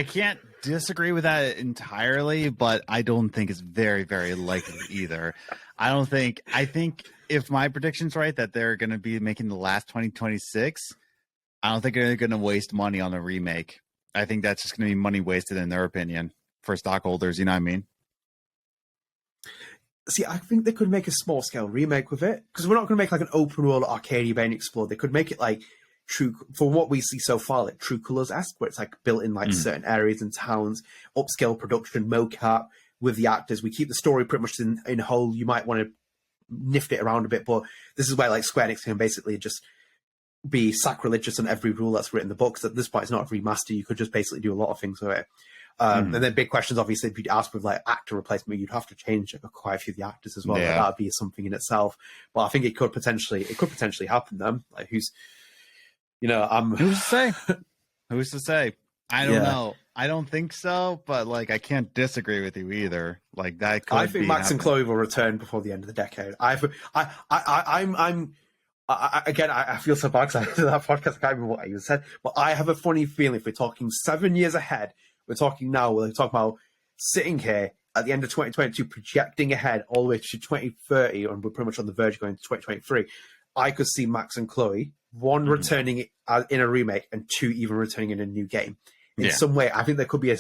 B: can't disagree with that entirely, but I don't think it's very, very likely either. I think if my prediction's right that they're going to be making the last 2026, I don't think they're going to waste money on the remake. I think that's just going to be money wasted in their opinion for stockholders. You know what I mean?
A: See, I think they could make a small scale remake with it because we're not going to make like an open world arcade and explore. They could make it like true, for what we see so far, like True Colors-esque, where it's like built in like certain areas and towns, upscale production, mocap with the actors. We keep the story pretty much in whole. You might want to nift it around a bit, but this is where like Square Enix can basically just be sacrilegious on every rule that's written in the books. At this point, it's not a remaster. You could just basically do a lot of things with it. And then big questions, obviously, if you'd ask with like actor replacement, you'd have to change quite a few of the actors as well.
B: Yeah.
A: Like, that would be something in itself. But I think it could potentially happen. Then, like, who's
B: to say? Who's to say? I don't know. I don't think so, but like I can't disagree with you either. Like that could
A: I think
B: be
A: Max and
B: happening.
A: Chloe will return before the end of the decade. I feel so bad because I did that podcast. I can't remember what I even said, but I have a funny feeling if we're talking 7 years ahead, we're talking about sitting here at the end of 2022, projecting ahead all the way to 2030, and we're pretty much on the verge of going to 2023. I could see Max and Chloe, one returning in a remake, and two even returning in a new game. In some way, I think there could be a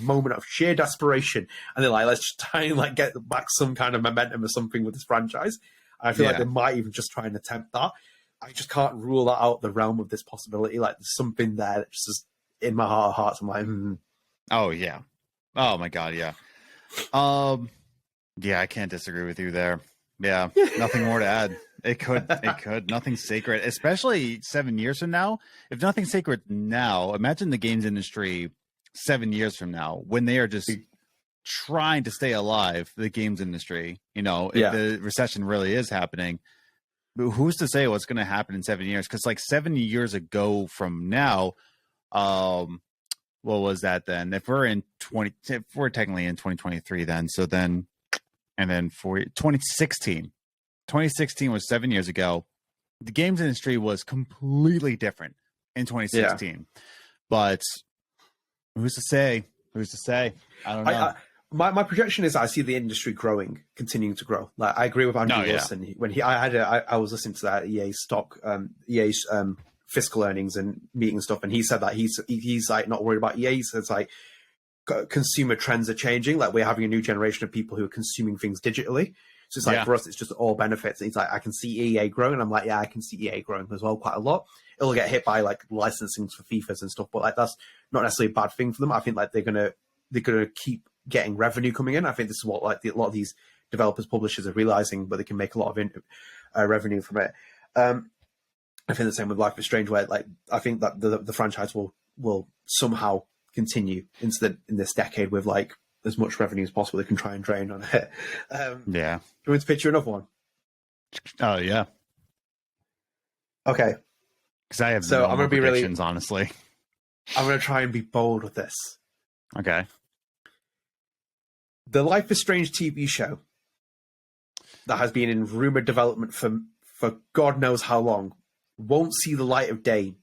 A: moment of sheer desperation, and they're like, let's just try and like get back some kind of momentum or something with this franchise. I feel like they might even just try and attempt that. I just can't rule that out the realm of this possibility. Like there's something there that just is in my heart of hearts. I'm like,
B: Oh yeah. Oh my god, yeah. Yeah, I can't disagree with you there. Yeah, nothing more to add. It could. Nothing sacred, especially 7 years from now. If nothing's sacred now, imagine the games industry 7 years from now when they are just trying to stay alive. The games industry, if the recession really is happening, but who's to say what's going to happen in 7 years? Because like 7 years ago from now, what was that then? If we're technically in 2023 then, so then, and then for 2016 was 7 years ago. The games industry was completely different in 2016, but who's to say? I don't know.
A: My projection is I see the industry continuing to grow. Like I agree with Andrew Wilson when I was listening to that EA's fiscal earnings and meeting stuff, and he said that he's like not worried about EA. He says like consumer trends are changing. Like we're having a new generation of people who are consuming things digitally. So it's like for us, it's just all benefits. And he's like, I can see EA growing, and I'm like, yeah, I can see EA growing as well quite a lot. It'll get hit by like licensing for FIFAs and stuff, but like that's not necessarily a bad thing for them. I think like they're gonna keep getting revenue coming in. I think this is what like a lot of these developers, publishers are realizing, but they can make a lot of revenue from it. I think the same with Life is Strange, where like I think that the franchise will somehow continue in this decade with like as much revenue as possible they can try and drain on it. Do you want me to pitch you another one?
B: Oh yeah.
A: Okay.
B: Because I have
A: so I'm gonna be
B: predictions, honestly.
A: I'm gonna try and be bold with this.
B: Okay.
A: The Life is Strange TV show that has been in rumored development for God knows how long won't see the light of day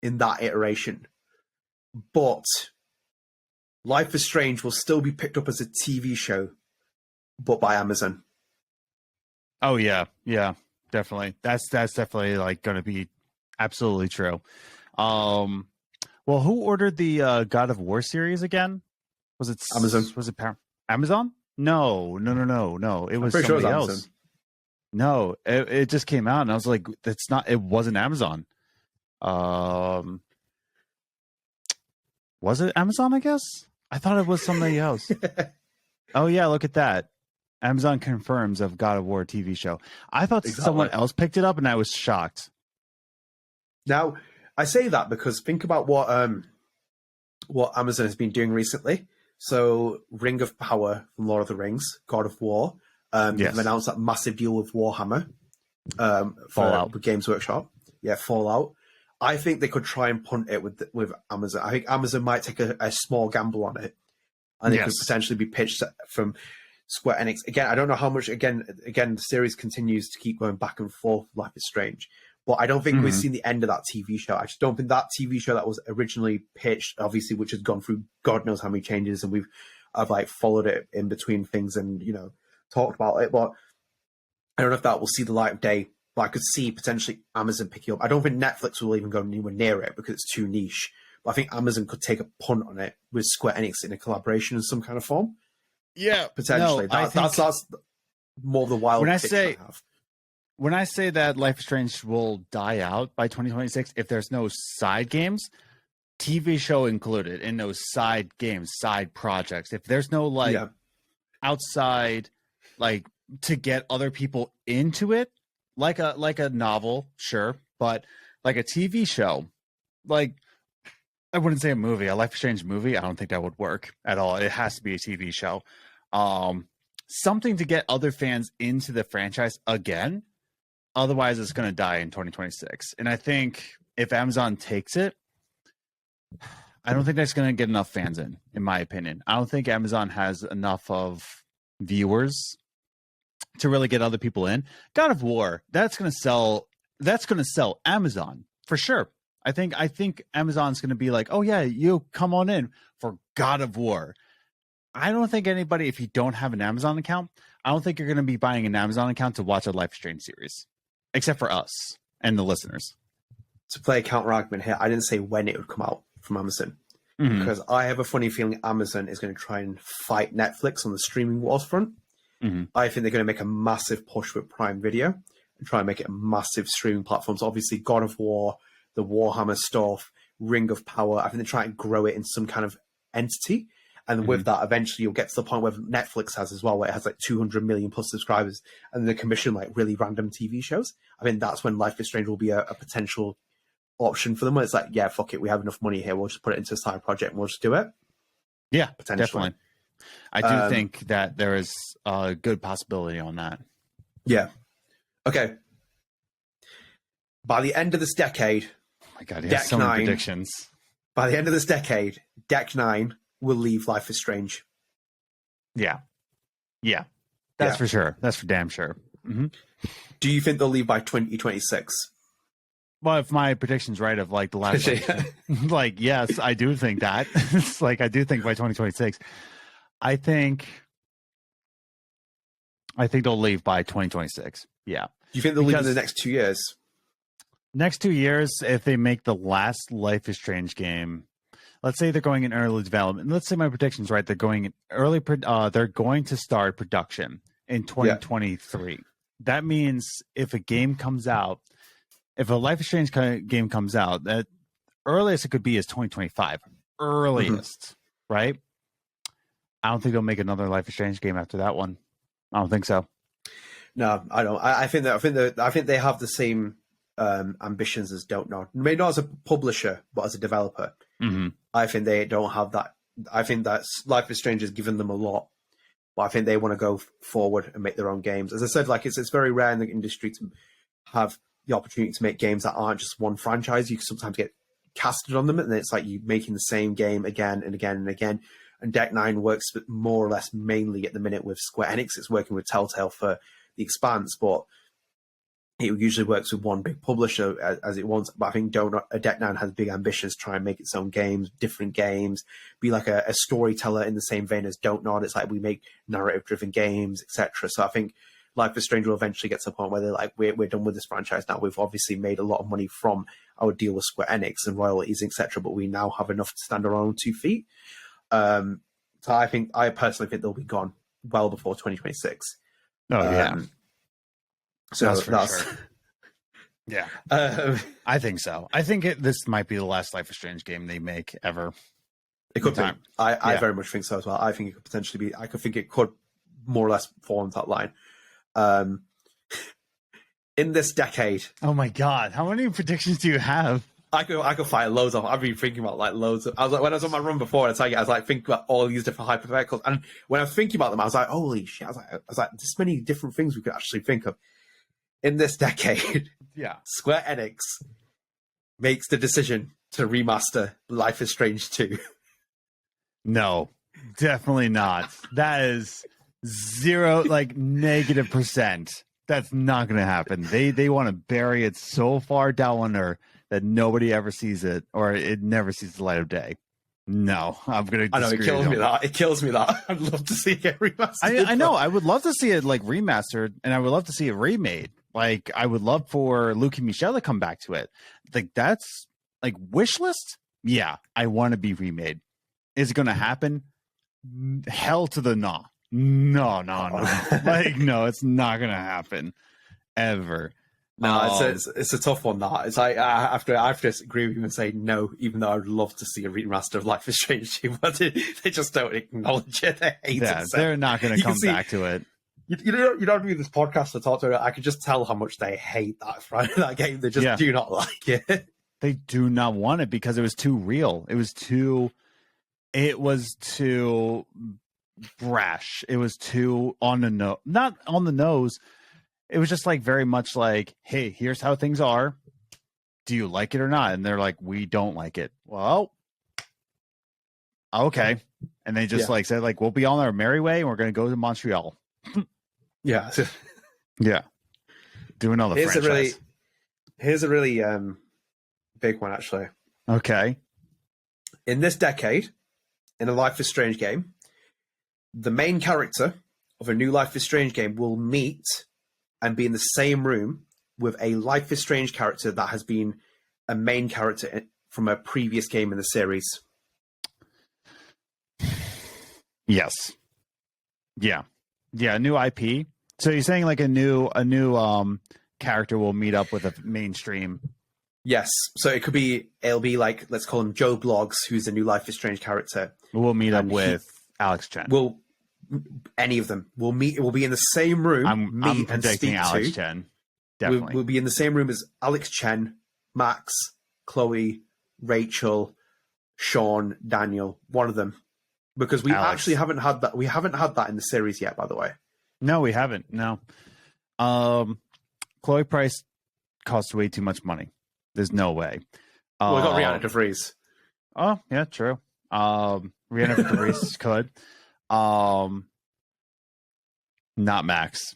A: in that iteration. But Life is Strange will still be picked up as a TV show, but by Amazon.
B: Oh yeah, definitely. That's definitely like going to be absolutely true. Well, who ordered the God of War series again? Was it
A: Amazon?
B: Was it Amazon? No. It was somebody else.
A: Amazon.
B: No, it just came out, and I was like, "That's not." It wasn't Amazon. Was it Amazon? I guess I thought it was somebody else. Oh yeah, look at that. Amazon confirms of God of War TV show. I thought
A: Exactly.
B: someone else picked it up, and I was shocked.
A: Now, I say that because think about what Amazon has been doing recently. So, Ring of Power from Lord of the Rings, God of War. They've announced that massive deal with Warhammer
B: Fallout.
A: for Games Workshop. Yeah, Fallout. I think they could try and punt it with Amazon. I think Amazon might take a small gamble on it, and it could potentially be pitched from Square Enix. Again, I don't know how much. Again, the series continues to keep going back and forth. Life is Strange, but I don't think we've seen the end of that TV show. I just don't think that TV show that was originally pitched, obviously, which has gone through God knows how many changes, and I've like followed it in between things and talked about it, but I don't know if that will see the light of day. But I could see potentially Amazon picking up. I don't think Netflix will even go anywhere near it because it's too niche. But I think Amazon could take a punt on it with Square Enix in a collaboration in some kind of form.
B: Yeah,
A: potentially.
B: No,
A: that's more of the wild.
B: When I say that Life is Strange will die out by 2026, if there's no side games, TV show included, in those side games, side projects, if there's no outside, like to get other people into it. Like a novel, sure, but like a TV show, like I wouldn't say a movie, a Life is Strange movie. I don't think that would work at all. It has to be a TV show, something to get other fans into the franchise again. Otherwise, it's going to die in 2026. And I think if Amazon takes it, I don't think that's going to get enough fans in my opinion. I don't think Amazon has enough of viewers to really get other people in. God of War, that's going to sell Amazon for sure. I think Amazon's going to be like, "Oh yeah, you come on in for God of War." I don't think anybody, if you don't have an Amazon account, I don't think you're going to be buying an Amazon account to watch a Life is Strange series, except for us and the listeners.
A: To play a counter argument here, I didn't say when it would come out from Amazon because I have a funny feeling Amazon is going to try and fight Netflix on the streaming wars front. I think they're going to make a massive push with Prime Video and try and make it a massive streaming platform. So obviously God of War, the Warhammer stuff, Ring of Power, I think they try and grow it in some kind of entity. And with that, eventually you'll get to the point where Netflix has as well, where it has like 200 million plus subscribers and they commission like really random TV shows. I mean, that's when Life is Strange will be a potential option for them where it's like, yeah, fuck it, we have enough money here. We'll just put it into a side project and we'll just do it.
B: Yeah,
A: potentially.
B: Definitely. I do think that there is a good possibility on that.
A: Yeah. Okay. By the end of this decade,
B: oh my God, he has so many predictions.
A: By the end of this decade, Deck 9 will leave Life is Strange.
B: Yeah. That's for sure. That's for damn sure.
A: Do you think they'll leave by 2026?
B: Well, if my prediction's right of like the last, like, yes, I do think that. It's like, I do think by 2026. I think they'll leave by 2026. Yeah.
A: Do you think they'll leave in the next 2 years?
B: Next 2 years, if they make the last Life is Strange game, let's say they're going in early development. Let's say my prediction's right. They're going in early. They're going to start production in 2023. Yeah. That means if a game comes out, if a Life is Strange game comes out, that earliest it could be is 2025. Earliest, right? I don't think they'll make another Life is Strange game after that one. I don't think so.
A: No, I don't. I think they have the same ambitions as Don't Nod. Maybe not as a publisher, but as a developer. I think they don't have that. I think that Life is Strange has given them a lot, but I think they want to go forward and make their own games. As I said, like it's very rare in the industry to have the opportunity to make games that aren't just one franchise. You can sometimes get casted on them, and it's like you making the same game again and again and again. And Deck 9 works more or less mainly at the minute with Square Enix. It's working with Telltale for The Expanse, but it usually works with one big publisher as it wants. But I think Deck 9 has big ambitions to try and make its own games, different games, be like a storyteller in the same vein as Don't Nod. It's like we make narrative-driven games, etc. So I think Life is Strange will eventually get to a point where they're like, we're done with this franchise now. We've obviously made a lot of money from our deal with Square Enix and royalties, etc. But we now have enough to stand on our own 2 feet. So I personally think they'll be gone well before 2026.
B: Oh yeah.
A: So that's
B: sure. Yeah. I think so. I think this might be the last Life is Strange game they make ever.
A: It could be. I very much think so as well. I think it could potentially be. I could think it could more or less formed that line. In this decade.
B: Oh my god, how many predictions do you have?
A: I could fight loads of. I've been thinking about like loads of. I was like, when I was on my run before, I was like thinking about all these different hypotheticals, and when I was thinking about them, I was like, holy shit! I was like, there's many different things we could actually think of. In this decade,
B: Yeah,
A: Square Enix makes the decision to remaster Life is Strange 2.
B: no, definitely not. That is zero, like -%. That's not going to happen. They want to bury it so far down under that nobody ever sees it, or it never sees the light of day. No, I'm going to.
A: I know it kills me that. It kills me that. I'd love to see it get remastered.
B: I know. I would love to see it like remastered, and I would love to see it remade. Like I would love for Luke and Michelle to come back to it. Like that's like wish list. Yeah, I want to be remade. Is it going to happen? Hell to the no. No. Like no, it's not going to happen ever.
A: No, it's a tough one. That it's like I have to agree with you and say no, even though I'd love to see a remaster of Life is Strange 2, but they just don't acknowledge it. They hate it. So
B: they're not going to come back to it.
A: You don't do this podcast to talk to it. I could just tell how much they hate that game. They just do not like it.
B: They do not want it because it was too real. It was too brash. It was too on the nose. Not on the nose. It was just like very much like, hey, here's how things are. Do you like it or not? And they're like, we don't like it. Well, okay. And they just like said, like, we'll be on our merry way and we're going to go to Montreal.
A: Yeah.
B: Yeah. Do another franchise.
A: Here's a really big one, actually.
B: Okay.
A: In this decade, in a Life is Strange game, the main character of a new Life is Strange game will meet and be in the same room with a Life is Strange character that has been a main character from a previous game in the series.
B: Yes. Yeah. Yeah, a new IP. So you're saying like a new character will meet up with a mainstream.
A: Yes. So it'll be like, let's call him Joe Blogs, who's a new Life is Strange character.
B: We'll meet up with Alex Chen.
A: Any of them will meet. We'll be in the same room.
B: I'm predicting Alex Chen. Definitely,
A: we'll be in the same room as Alex Chen, Max, Chloe, Rachel, Sean, Daniel. One of them, because we actually haven't had that. We haven't had that in the series yet. By the way,
B: no, we haven't. No, Chloe Price costs way too much money. There's no way.
A: We got Rihanna DeVries.
B: Oh yeah, true. Rihanna DeVries could. Not Max.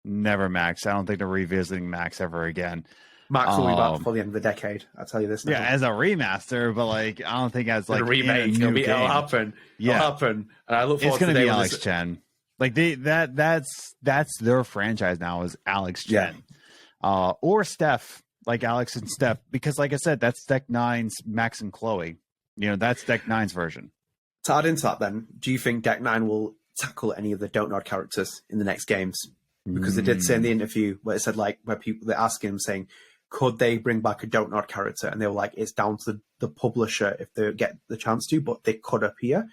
B: Never Max. I don't think they're revisiting Max ever again.
A: Max will be back before the end of the decade. I'll tell you this now.
B: Yeah, as a remaster, but like I don't think as like
A: a remake. It'll happen.
B: Yeah.
A: It'll happen. And I look forward to
B: it's gonna be Alex Chen. Like that's their franchise now is Alex Chen. Yeah. Or Steph, like Alex and Steph, because like I said, that's Deck 9's Max and Chloe. You know, that's Deck 9's version.
A: To add into that, then, do you think Deck 9 will tackle any of the Don't Nod characters in the next games? Because they did say in the interview where it said, like, where people they're asking him saying, could they bring back a Don't Nod character? And they were like, it's down to the publisher if they get the chance to, but they could appear.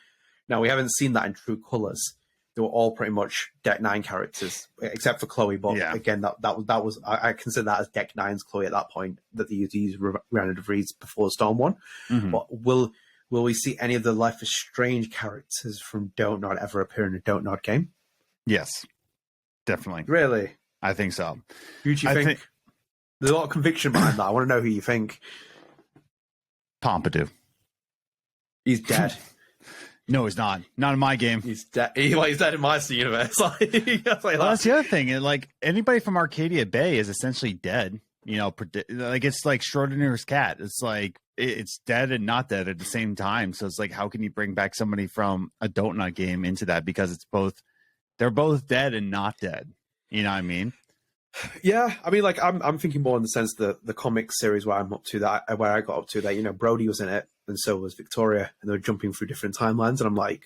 A: Now, we haven't seen that in true colors. They were all pretty much Deck 9 characters, except for Chloe. But again, that was I consider that as Deck 9's Chloe at that point, that they used Rihanna DeVries Before the Storm one. Mm-hmm. But will we see any of the Life is Strange characters from Don't Nod ever appear in a Don't Nod game?
B: Yes, definitely.
A: Really?
B: I think so.
A: Who do you think? There's a lot of conviction behind that. I want to know who you think.
B: Pompidou.
A: He's dead.
B: No, he's not. Not in my game.
A: He's dead. He's dead in my universe. That's
B: the other thing. Like anybody from Arcadia Bay is essentially dead. You know, like it's like Schrodinger's cat. It's like it's dead and not dead at the same time. So it's like, how can you bring back somebody from a Don't Nod game into that? Because they're both dead and not dead. You know what I mean?
A: Yeah, I mean, like I'm thinking more in the sense that the comic series where I got up to that, you know, Brody was in it and so was Victoria, and they were jumping through different timelines, and I'm like,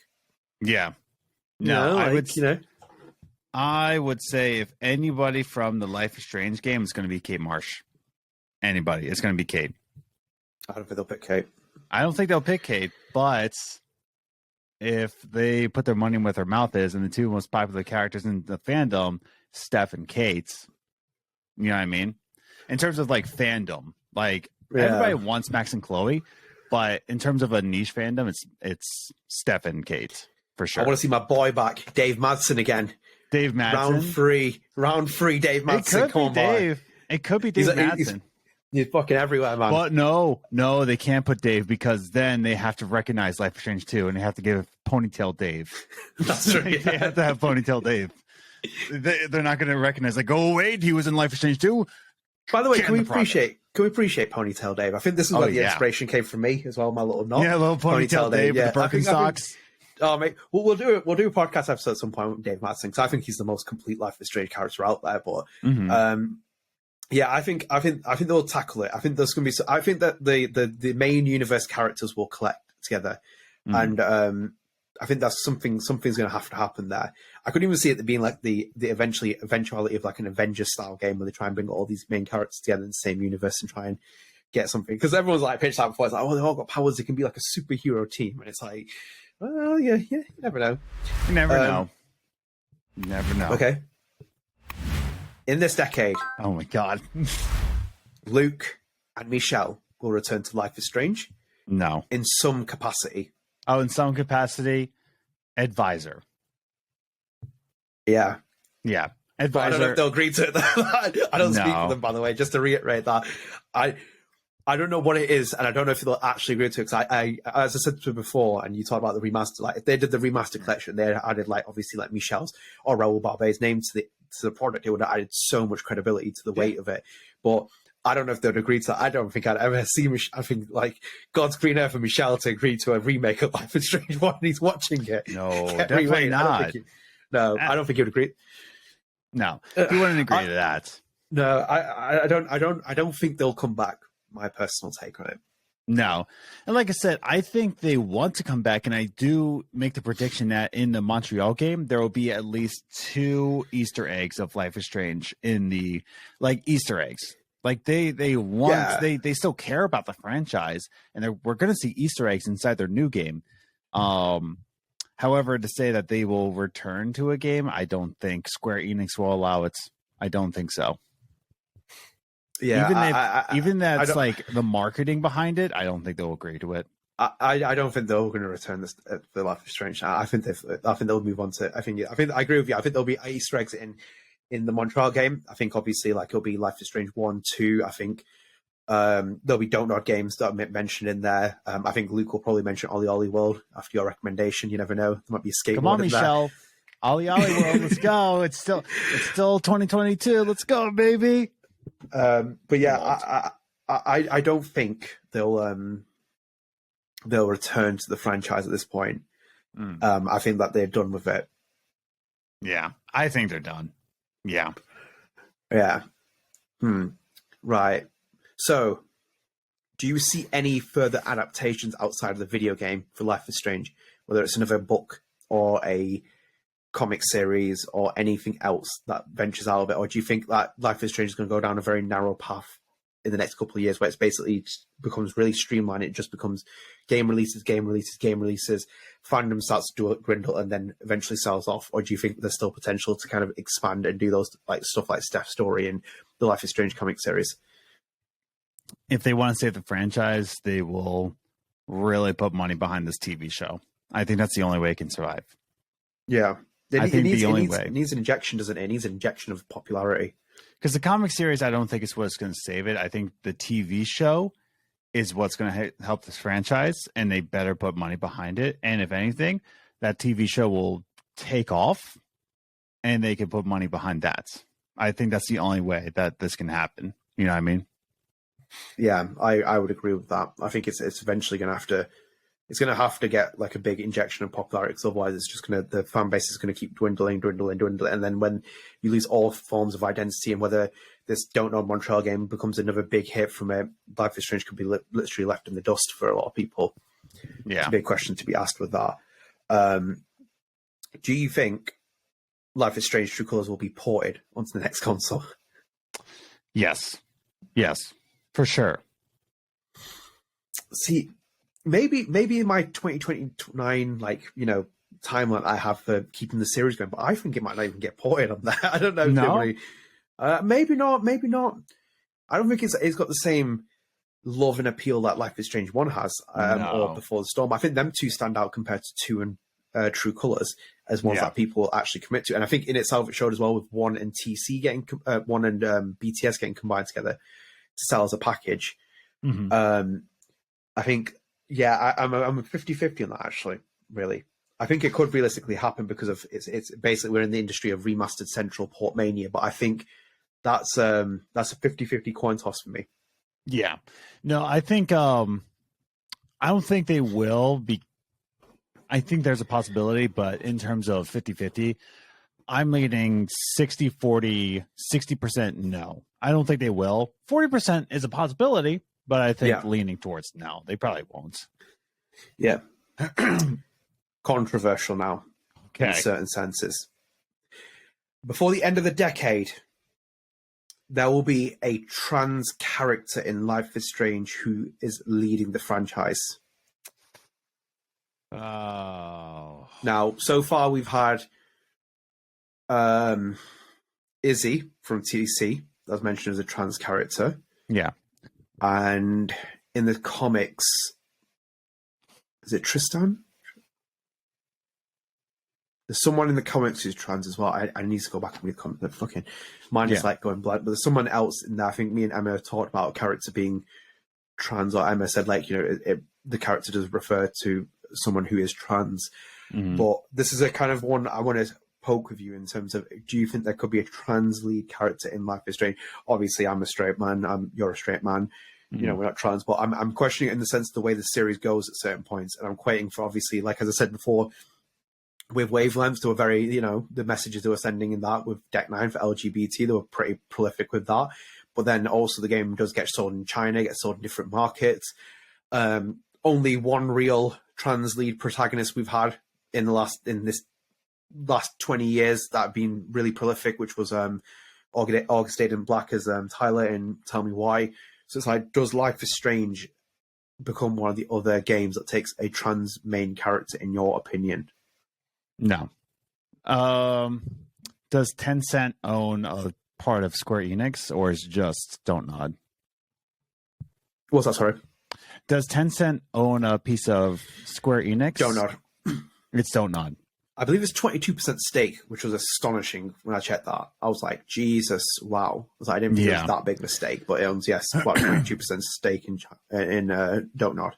B: yeah,
A: no,
B: I would say if anybody from the Life is Strange game is going to be Kate Marsh. Anybody, it's going to be Kate.
A: I don't think they'll pick Kate.
B: I don't think they'll pick Kate, but if they put their money where their mouth is, and the two most popular characters in the fandom, Steph and Kate, you know what I mean? In terms of like fandom, like everybody wants Max and Chloe, but in terms of a niche fandom, it's Steph and Kate for sure.
A: I want to see my boy back, Dave Madsen again.
B: Dave Madsen.
A: Round three, Dave Madsen. Come on,
B: Dave. Boy. It could be Dave Madsen.
A: He's fucking everywhere, man.
B: But no, they can't put Dave because then they have to recognize Life is Strange 2 and they have to give Ponytail Dave.
A: That's true. Yeah.
B: They have to have Ponytail Dave. They're not going to recognize, like, oh, wait, he was in Life is Strange 2.
A: By the way, can we appreciate Ponytail Dave? I think this is where the inspiration came from me as well, my little knot.
B: Yeah, little Ponytail Dave with the Birkenstocks.
A: Oh, mate, we'll do a podcast episode at some point with Dave Madsen because I think he's the most complete Life is Strange character out there. But yeah, I think they'll tackle it. I think there's going to be. I think that the main universe characters will collect together, and I think that's something's going to have to happen there. I could even see it being like the eventuality of like an Avengers style game where they try and bring all these main characters together in the same universe and try and get something. Because everyone's like pitched that before. It's like, oh, they all got powers. It can be like a superhero team, and it's like, well, yeah, you never know.
B: You never know. You never know.
A: Okay. In this decade,
B: oh my god,
A: Luke and Michelle will return to Life is Strange.
B: No,
A: in some capacity.
B: Oh, in some capacity, advisor.
A: Yeah,
B: advisor.
A: But I don't know if they'll agree to it. I don't speak for them, by the way. Just to reiterate that, I don't know what it is, and I don't know if they'll actually agree to it. Because I, as I said to you before, and you talked about the remaster. Like, if they did the remaster collection, they added like obviously like Michelle's or Raoul Barbet's name to the product. It would have added so much credibility to the weight of it. But I don't know if they'd agree to that. I don't think I'd ever see. I think like God's green earth for Michelle to agree to a remake of Life is Strange when he's watching it.
B: No, definitely not.
A: I don't think he would agree.
B: No, he wouldn't agree to that.
A: No, I don't think they'll come back. My personal take on it.
B: No. And like I said, I think they want to come back, and I do make the prediction that in the Montreal game, there will be at least 2 Easter eggs of Life is Strange in the, like, Easter eggs. Like, they want, they still care about the franchise, and we're going to see Easter eggs inside their new game. However, to say that they will return to a game, I don't think Square Enix will allow it. I don't think so.
A: Yeah,
B: even that's like the marketing behind it, I don't think they'll agree to it.
A: I don't think they're going to return this the Life is Strange. I think they'll move on to. I agree with you. I think there'll be Easter eggs in the Montreal game. I think obviously like it'll be Life is Strange 1, 2. I think there'll be Don't Nod games that are mentioned in there. I think Luke will probably mention Ollie Ollie World after your recommendation. You never know. There might be a skateboard.
B: Come on, Michelle. Ollie Ollie World. Let's go. It's still 2022. Let's go, baby.
A: But yeah, I don't think they'll return to the franchise at this point. I think that they're done with it.
B: Yeah, I think they're done. Yeah.
A: Right. So, do you see any further adaptations outside of the video game for Life is Strange? Whether it's another book or a comic series or anything else that ventures out of it, or do you think that Life is Strange is going to go down a very narrow path in the next couple of years where it's basically becomes really streamlined? It just becomes game releases, fandom starts to dwindle and then eventually sells off? Or do you think there's still potential to kind of expand and do those like stuff like Steph's story and the Life is Strange comic series?
B: If they want to save the franchise, they will really put money behind this TV show. I think that's the only way it can survive.
A: Yeah.
B: It
A: needs an injection, doesn't it? It needs an injection of popularity.
B: Because the comic series, I don't think is what's going to save it. I think the TV show is what's going to help this franchise, and they better put money behind it. And if anything, that TV show will take off, and they can put money behind that. I think that's the only way that this can happen. You know what I mean?
A: Yeah, I would agree with that. I think it's eventually going to have to. It's going to have to get like a big injection of popularity, because otherwise it's just the fan base is going to keep dwindling. And then when you lose all forms of identity, and whether this Don't Know Montreal game becomes another big hit from it, Life is Strange could be literally left in the dust for a lot of people.
B: Yeah.
A: It's a big question to be asked with that. Do you think Life is Strange True Colors will be ported onto the next console?
B: Yes, for sure.
A: See, maybe in my 2029 timeline I have for keeping the series going, but I think it might not even get ported on that. I don't know. Maybe not. I don't think it's got the same love and appeal that Life is Strange 1 has, or Before the Storm. I think them two stand out compared to 2 and True Colors as ones that people actually commit to. And I think in itself it showed as well with 1 and TC getting 1 and BTS getting combined together to sell as a package. I think, I'm a 50-50 on that, actually, really. I think it could realistically happen because of it's basically we're in the industry of remastered central port mania, but I think that's a 50-50 coin toss for me.
B: Yeah. No, I think I don't think they will be. I think there's a possibility, but in terms of 50-50, I'm leaning 60-40, 60% no. I don't think they will. 40% is a possibility, but I think leaning towards no. They probably won't.
A: Yeah. Controversial now in certain senses. Before the end of the decade, there will be a trans character in Life is Strange who is leading the franchise.
B: Oh.
A: Now, so far we've had Izzy from TDC, as mentioned, as a trans character.
B: Yeah.
A: And in the comics, is it Tristan? There's someone in the comics who's trans as well. I need to go back and read the comics. Fucking mine is like going blank. But there's someone else in there. I think me and Emma have talked about a character being trans, or Emma said the character does refer to someone who is trans. But this is a kind of one I want to poke with you in terms of, do you think there could be a trans lead character in Life is Strange? Obviously, I'm a straight man. You're a straight man. You know, we're not trans, but I'm questioning it in the sense of the way the series goes at certain points, and I'm waiting for, obviously, like as I said before, with Wavelengths, they were very, the messages they were sending in that with Deck 9 for LGBT, they were pretty prolific with that. But then also the game does get sold in China, gets sold in different markets. Only one real trans lead protagonist we've had in this last 20 years that have been really prolific, which was Augustine Black as Tyler in Tell Me Why. So it's like, does Life is Strange become one of the other games that takes a trans main character, in your opinion?
B: No. Does Tencent own a part of Square Enix, or is it just Don't Nod?
A: What's that, sorry?
B: Does Tencent own a piece of Square Enix?
A: Don't Nod.
B: It's Don't Nod.
A: I believe it's 22% stake, which was astonishing when I checked that. I was like, Jesus, wow. I didn't think it was that big of a stake, but it owns, about 22% stake in Don't Nod.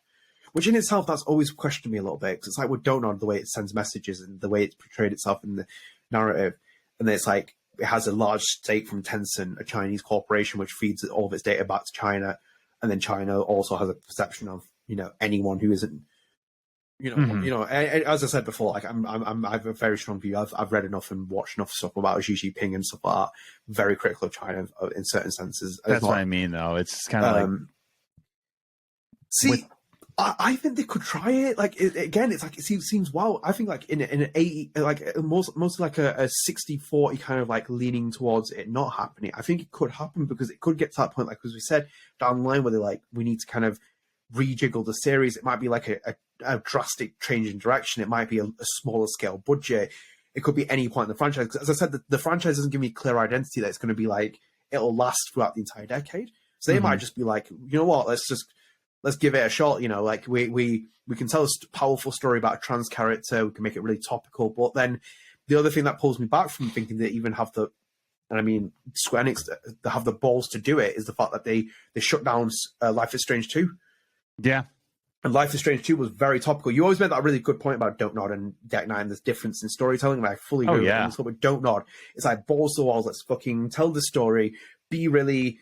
A: Which in itself, that's always questioned me a little bit, because it's like with Don't Nod, the way it sends messages and the way it's portrayed itself in the narrative, and then it's like it has a large stake from Tencent, a Chinese corporation, which feeds all of its data back to China, and then China also has a perception of anyone who isn't as I said before, like I have a very strong view. I've read enough and watched enough stuff about Xi Jinping and stuff like that. Very critical of China in certain senses.
B: That's what I mean, though. It's kind of
A: I think they could try it. Like again, it's like it seems wow. I think like in an 80, like most like a 60-40 kind of like leaning towards it not happening. I think it could happen because it could get to that point, like as we said down the line, where they're like, we need to kind of rejiggle the series. It might be like a drastic change in direction. It might be a smaller scale budget. It could be any point in the franchise. Because as I said, the franchise doesn't give me a clear identity that it's going to be like it'll last throughout the entire decade. So they might just be like, you know what, let's give it a shot. Like we can tell a powerful story about a trans character. We can make it really topical. But then the other thing that pulls me back from thinking they even have Square Enix, they have the balls to do it, is the fact that they shut down Life is Strange 2.
B: Yeah.
A: And Life is Strange 2 was very topical. You always made that really good point about Don't Nod and Deck 9, there's difference in storytelling, and I fully agree with it. But Don't Nod, it's like balls to the walls, let's fucking tell the story, be really,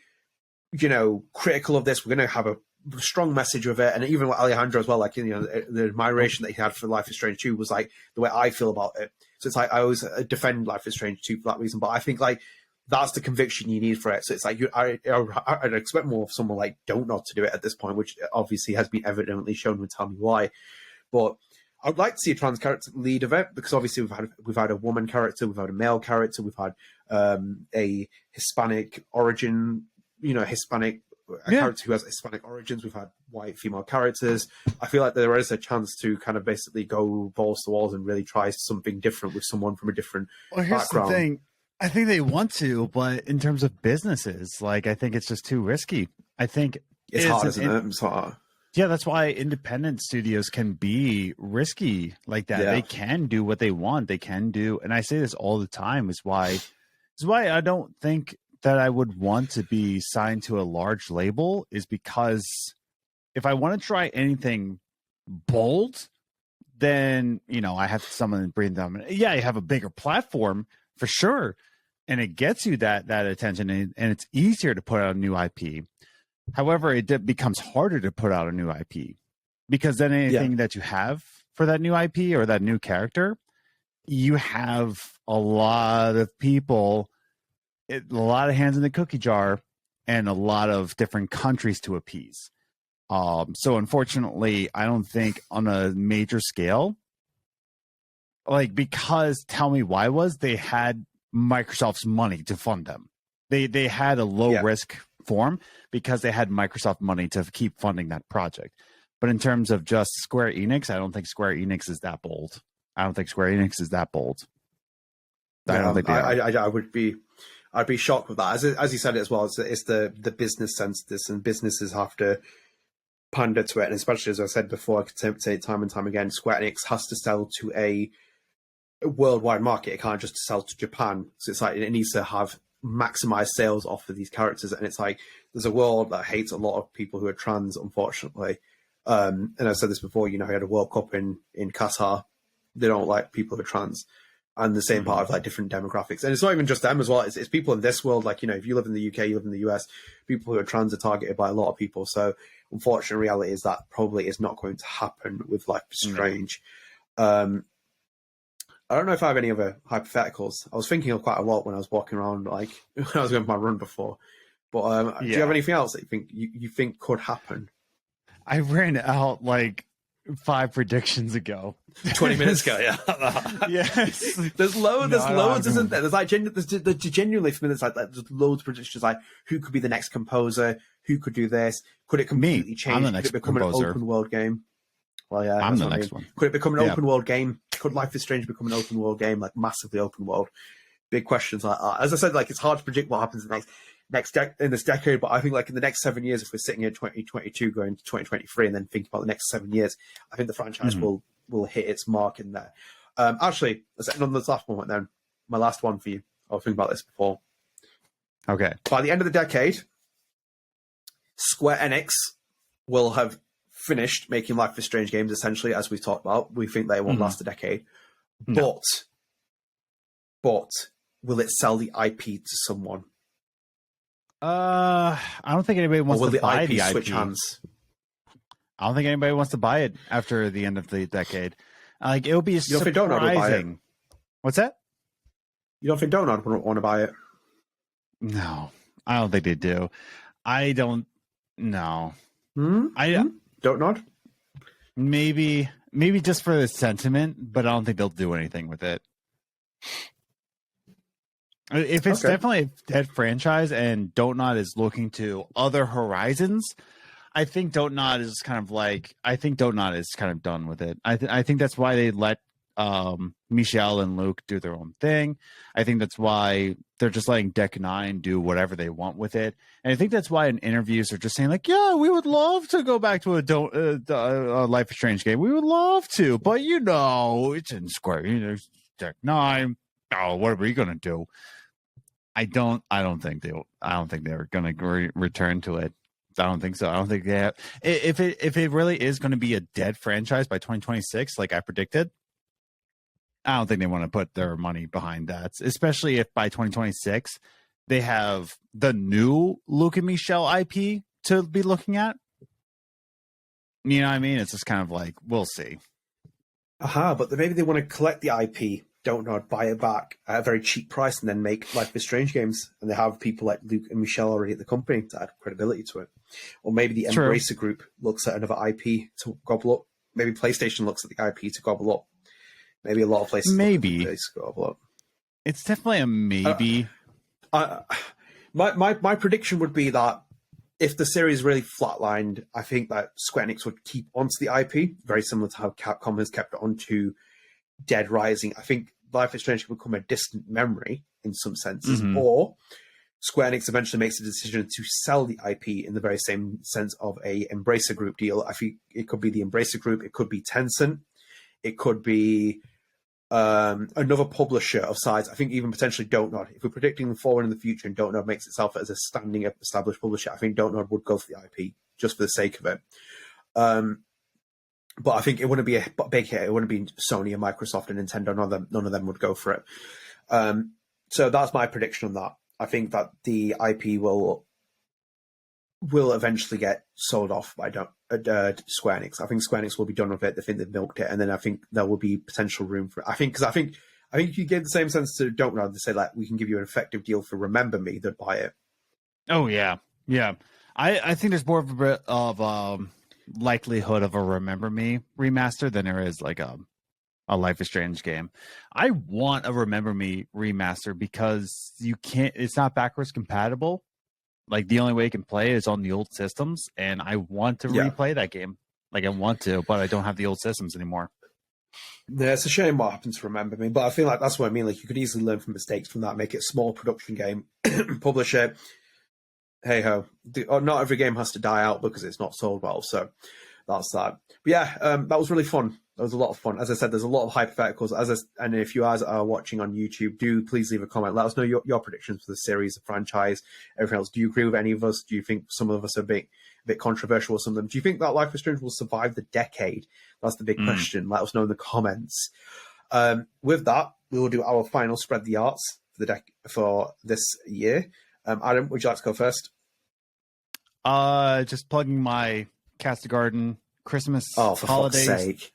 A: critical of this. We're going to have a strong message of it. And even with Alejandro as well, like, the admiration that he had for Life is Strange 2 was like the way I feel about it. So it's like, I always defend Life is Strange 2 for that reason. But I think like, that's the conviction you need for it. So it's like I'd expect more of someone like Don't Nod to do it at this point, which obviously has been evidently shown with Tell Me Why. But I'd like to see a trans character lead of it, because obviously we've had a woman character, we've had a male character, we've had a Hispanic origin, Hispanic a character who has Hispanic origins. We've had white female characters. I feel like there is a chance to kind of basically go balls to walls and really try something different with someone from a different background.
B: The thing. I think they want to, but in terms of businesses, like, I think it's just too risky. I think
A: it's hard, isn't it? It's hard.
B: Yeah, that's why independent studios can be risky like that. They can do what they want. They can do, and I say this all the time, is why I don't think that I would want to be signed to a large label, is because if I want to try anything bold, then, you know, I have someone bring them. Yeah, you have a bigger platform for sure, and it gets you that attention, and it's easier to put out a new IP. However, it becomes harder to put out a new IP, because then anything that you have for that new IP or that new character, you have a lot of people, a lot of hands in the cookie jar, and a lot of different countries to appease. So unfortunately, I don't think on a major scale, like, because Tell Me Why was, they had Microsoft's money to fund them. They had a low risk form because they had Microsoft money to keep funding that project. But in terms of just Square Enix, I don't think Square Enix is that bold. I don't think
A: I'd be shocked with that. As you said it as well, it's the business sense of this, and businesses have to pander to it. And especially, as I said before, I could say it time and time again, Square Enix has to sell to a worldwide market. It can't just sell to Japan. So it's like, it needs to have maximize sales off of these characters. And it's like, there's a world that hates a lot of people who are trans, unfortunately. And I've said this before, you know, we had a World Cup in Qatar. They don't like people who are trans. And the same part of like different demographics. And it's not even just them as well. It's people in this world. Like, you know, if you live in the UK, you live in the US, people who are trans are targeted by a lot of people. So unfortunate reality is that probably is not going to happen with Life is Strange. I don't know if I have any other hypotheticals. I was thinking of quite a lot when I was walking around, like when I was going for my run before. But do you have anything else that you think could happen?
B: I ran out like 5 predictions ago.
A: 20 minutes ago, yeah.
B: Yes.
A: There's loads, isn't there? There's like genuinely for me, there's loads of predictions, like who could be the next composer, who could do this, could it completely change? Could it become an open world game? Well, yeah,
B: I'm the next one.
A: Could it become an open world game? Could Life is Strange become an open world game, like massively open world? Big questions like that. As I said, like it's hard to predict what happens in this decade, but I think like in the next 7 years, if we're sitting here 2022 going to 2023 and then thinking about the next 7 years, I think the franchise will hit its mark in there. Actually, let's end on this last one then. My last one for you. I was thinking about this before.
B: Okay.
A: By the end of the decade, Square Enix will have finished making Life is Strange games, essentially, as we've talked about. We think they won't last a decade. No. But will it sell the IP to someone?
B: I don't think anybody wants to buy the IP.
A: Switch hands?
B: I don't think anybody wants to buy it after the end of the decade. Like, it will be surprising. What's that?
A: You don't think Donut would want to buy it?
B: No, I don't think they do. I don't. No.
A: Don't nod?
B: Maybe just for the sentiment, but I don't think they'll do anything with it. If it's definitely a dead franchise and Don't Nod is looking to other horizons, I think Don't Nod is kind of done with it. I think that's why they let Michelle and Luke do their own thing. I think that's why they're just letting Deck 9 do whatever they want with it. And I think that's why in interviews they're just saying like, yeah, we would love to go back to a Life is Strange game. We would love to, but you know, it's in Square Enix, Deck 9. Oh, what are we going to do? I don't think they're going to return to it. I don't think so. I don't think they have. If it really is going to be a dead franchise by 2026, like I predicted, I don't think they want to put their money behind that, especially if by 2026 they have the new Luke and Michelle IP to be looking at. You know what I mean? It's just kind of like, we'll see.
A: But maybe they want to collect the IP, don't know, buy it back at a very cheap price and then make Life is Strange games. And they have people like Luke and Michelle already at the company to add credibility to it. Or maybe the Embracer Group looks at another IP to gobble up. Maybe PlayStation looks at the IP to gobble up. Maybe a lot of places.
B: Maybe it's definitely a maybe.
A: My prediction would be that if the series really flatlined, I think that Square Enix would keep onto the IP, very similar to how Capcom has kept onto Dead Rising. I think Life is Strange will become a distant memory in some senses, or Square Enix eventually makes a decision to sell the IP in the very same sense of a Embracer Group deal. I think it could be the Embracer Group, it could be Tencent, it could be another publisher of size. I think even potentially Dontnod. If we're predicting them forward in the future and Dontnod makes itself as a standing established publisher, I think Dontnod would go for the IP just for the sake of it. But I think it wouldn't be a big hit. It wouldn't be Sony and Microsoft and Nintendo. None of them would go for it. So that's my prediction on that. I think that the IP will eventually get sold off by Square Enix. I think Square Enix will be done with it. They think they've milked it, and then I think there will be potential room for it. I think if you give the same sense to Dontnod, they say like, we can give you an effective deal for Remember Me, they'd buy it.
B: Oh yeah. I think there's more of a bit of likelihood of a Remember Me remaster than there is like a Life is Strange game. I want a Remember Me remaster because it's not backwards compatible. Like the only way you can play is on the old systems, and I want to replay that game. Like I want to, but I don't have the old systems anymore.
A: Yeah, it's a shame what happened to Remember Me, but I feel like that's what I mean. Like you could easily learn from mistakes from that, make it a small production game, publish it. Hey ho, not every game has to die out because it's not sold well. So that's that. But yeah, that was really fun. That was a lot of fun. As I said, there's a lot of hypotheticals. And if you guys are watching on YouTube, do please leave a comment. Let us know your predictions for the series, the franchise, everything else. Do you agree with any of us? Do you think some of us are a bit controversial or some of them? Do you think that Life is Strange will survive the decade? That's the big question. Let us know in the comments. With that, we will do our final spread the arts for this year. Adam, would you like to go first?
B: Just plugging my Cast Garden Christmas holidays.
A: Fuck's sake.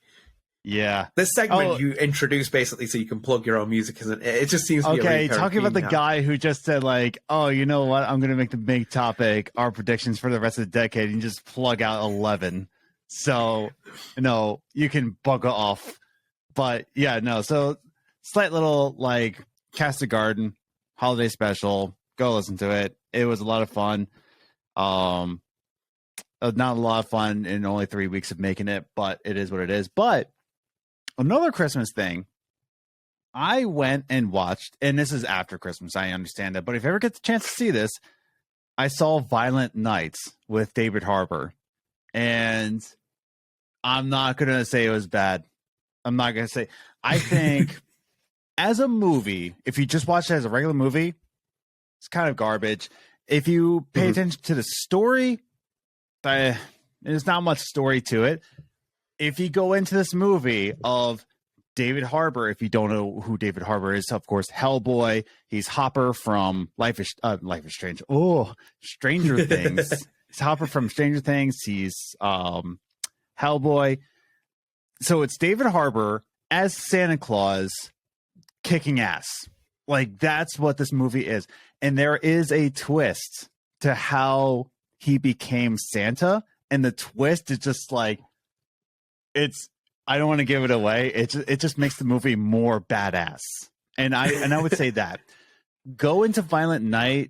B: Yeah.
A: This segment you introduce basically so you can plug your own music, isn't it? It just seems to be
B: okay, talking about the guy who just said like, oh, you know what? I'm going to make the big topic our predictions for the rest of the decade and just plug out 11. So, no, you can bug off. But yeah, no. So slight little like Cast Garden holiday special. Go listen to it. It was a lot of fun. Not a lot of fun in only 3 weeks of making it, but it is what it is. But another Christmas thing, I went and watched, and this is after Christmas, I understand that, but if you ever get the chance to see this, I saw Violent Nights with David Harbour, and I'm not going to say it was bad. I'm not going to say, I think as a movie, if you just watch it as a regular movie, it's kind of garbage. If you pay attention to the story, there's not much story to it. If you go into this movie of David Harbour, if you don't know who David Harbour is, of course, Hellboy. He's Hopper from Life is Strange. Oh, Stranger Things. He's Hopper from Stranger Things. He's Hellboy. So it's David Harbour as Santa Claus kicking ass. Like, that's what this movie is. And there is a twist to how he became Santa. And the twist is just like, I don't want to give it away. It just makes the movie more badass. And I would say that. Go into Violent Night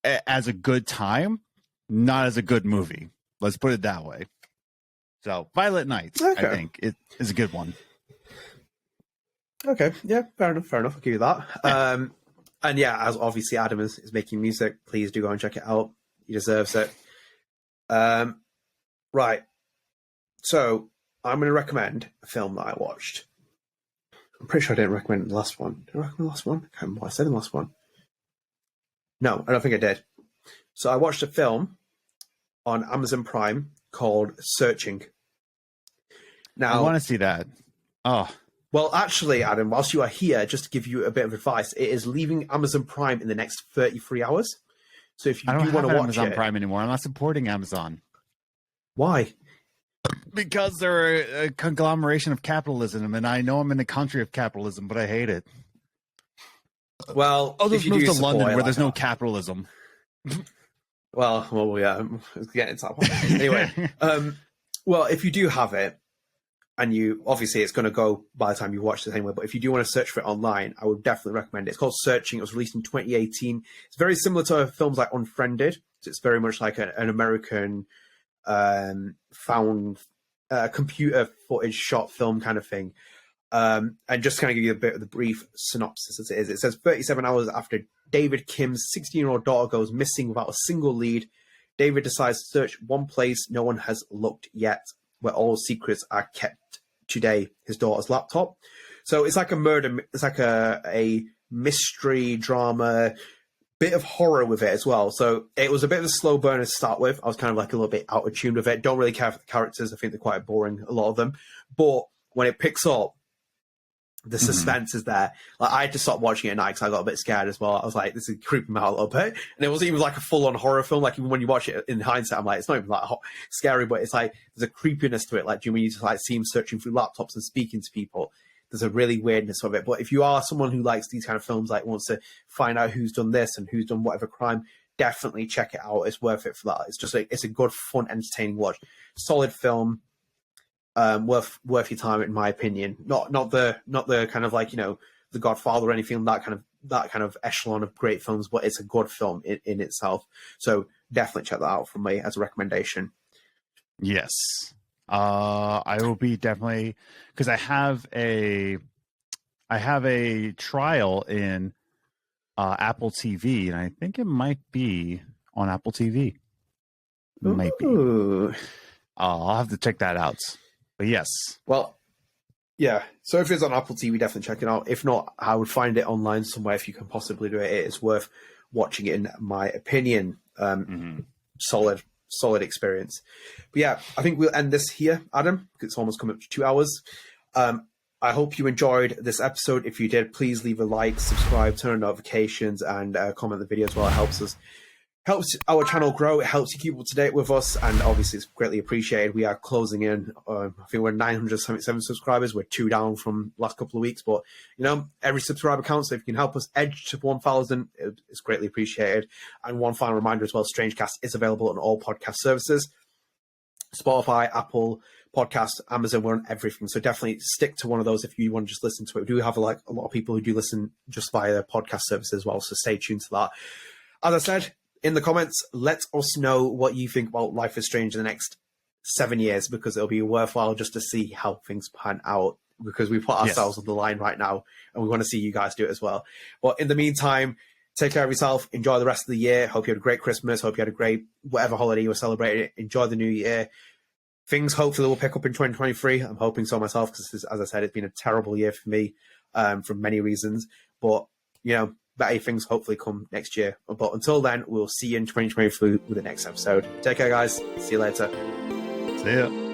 B: as a good time, not as a good movie. Let's put it that way. So, Violent Night, okay. I think, it is a good one.
A: Okay, yeah, fair enough. I'll give you that. Yeah. And yeah, as obviously Adam is making music, please do go and check it out. He deserves it. Right. So, I'm going to recommend a film that I watched. I'm pretty sure I didn't recommend the last one. Did I recommend the last one? I can't remember what I said in the last one. No, I don't think I did. So I watched a film on Amazon Prime called Searching. Now,
B: I want to see that. Oh.
A: Well, actually, Adam, whilst you are here, just to give you a bit of advice, it is leaving Amazon Prime in the next 33 hours. So if you do want to watch
B: Amazon Prime anymore, I'm not supporting Amazon.
A: Why?
B: Because they're a conglomeration of capitalism, and I know I'm in the country of capitalism, but I hate it.
A: Well,
B: I'll just move to London where there's no capitalism.
A: Well, yeah, let's get into that one. Anyway, well, if you do have it, and you obviously it's going to go by the time you watch it anyway. But if you do want to search for it online, I would definitely recommend it. It's called Searching. It was released in 2018. It's very similar to films like Unfriended. So it's very much like an American found computer footage shot film kind of thing. And just to kind of give you a bit of the brief synopsis as it is. It says 37 hours after David Kim's 16-year-old daughter goes missing without a single lead, David decides to search one place no one has looked yet, where all secrets are kept today, his daughter's laptop. So it's like a murder, it's like a mystery drama, bit of horror with it as well. So it was a bit of a slow burner to start with. I was kind of like a little bit out of tune with it. Don't really care for the characters. I think they're quite boring, a lot of them. But when it picks up, the suspense is there. Like, I had to stop watching it at night because I got a bit scared as well. I was like, this is creeping me out a little bit. And it wasn't even like a full-on horror film. Like, even when you watch it in hindsight, I'm like, it's not even like scary, but it's like there's a creepiness to it. Like, do you mean you just like see him searching through laptops and speaking to people? There's a really weirdness of it. But if you are someone who likes these kind of films, like wants to find out who's done this and who's done whatever crime, definitely check it out. It's worth it for that. It's just like, it's a good, fun, entertaining watch. Solid film. Worth your time, in my opinion. Not the kind of like, you know, The Godfather or anything, that kind of echelon of great films, but it's a good film in itself. So definitely check that out from me as a recommendation.
B: Yes, I will be definitely, because I have a trial in Apple TV, and I think it might be on Apple TV. Might be. I'll have to check that out. But yes.
A: Well, yeah. So if it's on Apple TV, definitely check it out. If not, I would find it online somewhere if you can possibly do it. It is worth watching it, in my opinion. Solid experience. But yeah, I think we'll end this here, Adam, because it's almost coming up to 2 hours. I hope you enjoyed this episode. If you did, please leave a like, subscribe, turn on notifications, and comment the video as well. It helps our channel grow. It helps you keep up to date with us, and obviously it's greatly appreciated. We are closing in. I think we're 977 subscribers. We're 2 down from last couple of weeks, but you know, every subscriber counts. So if you can help us edge to 1,000, it's greatly appreciated. And one final reminder as well: StrangeCast is available on all podcast services, Spotify, Apple Podcasts, Amazon. We're on everything. So definitely stick to one of those if you want to just listen to it. We do have a lot of people who do listen just via the podcast services as well. So stay tuned to that. As I said, in the comments, let us know what you think about Life is Strange in the next 7 years, because it'll be worthwhile just to see how things pan out, because we put ourselves on the line right now and we want to see you guys do it as well. But in the meantime, take care of yourself. Enjoy the rest of the year. Hope you had a great Christmas. Hope you had a great whatever holiday you were celebrating. Enjoy the new year. Things hopefully will pick up in 2023. I'm hoping so myself, because as I said, it's been a terrible year for me for many reasons. But, you know, better things hopefully come next year. But until then, we'll see you in 2023 with the next episode. Take care, guys. See you later.
B: See ya.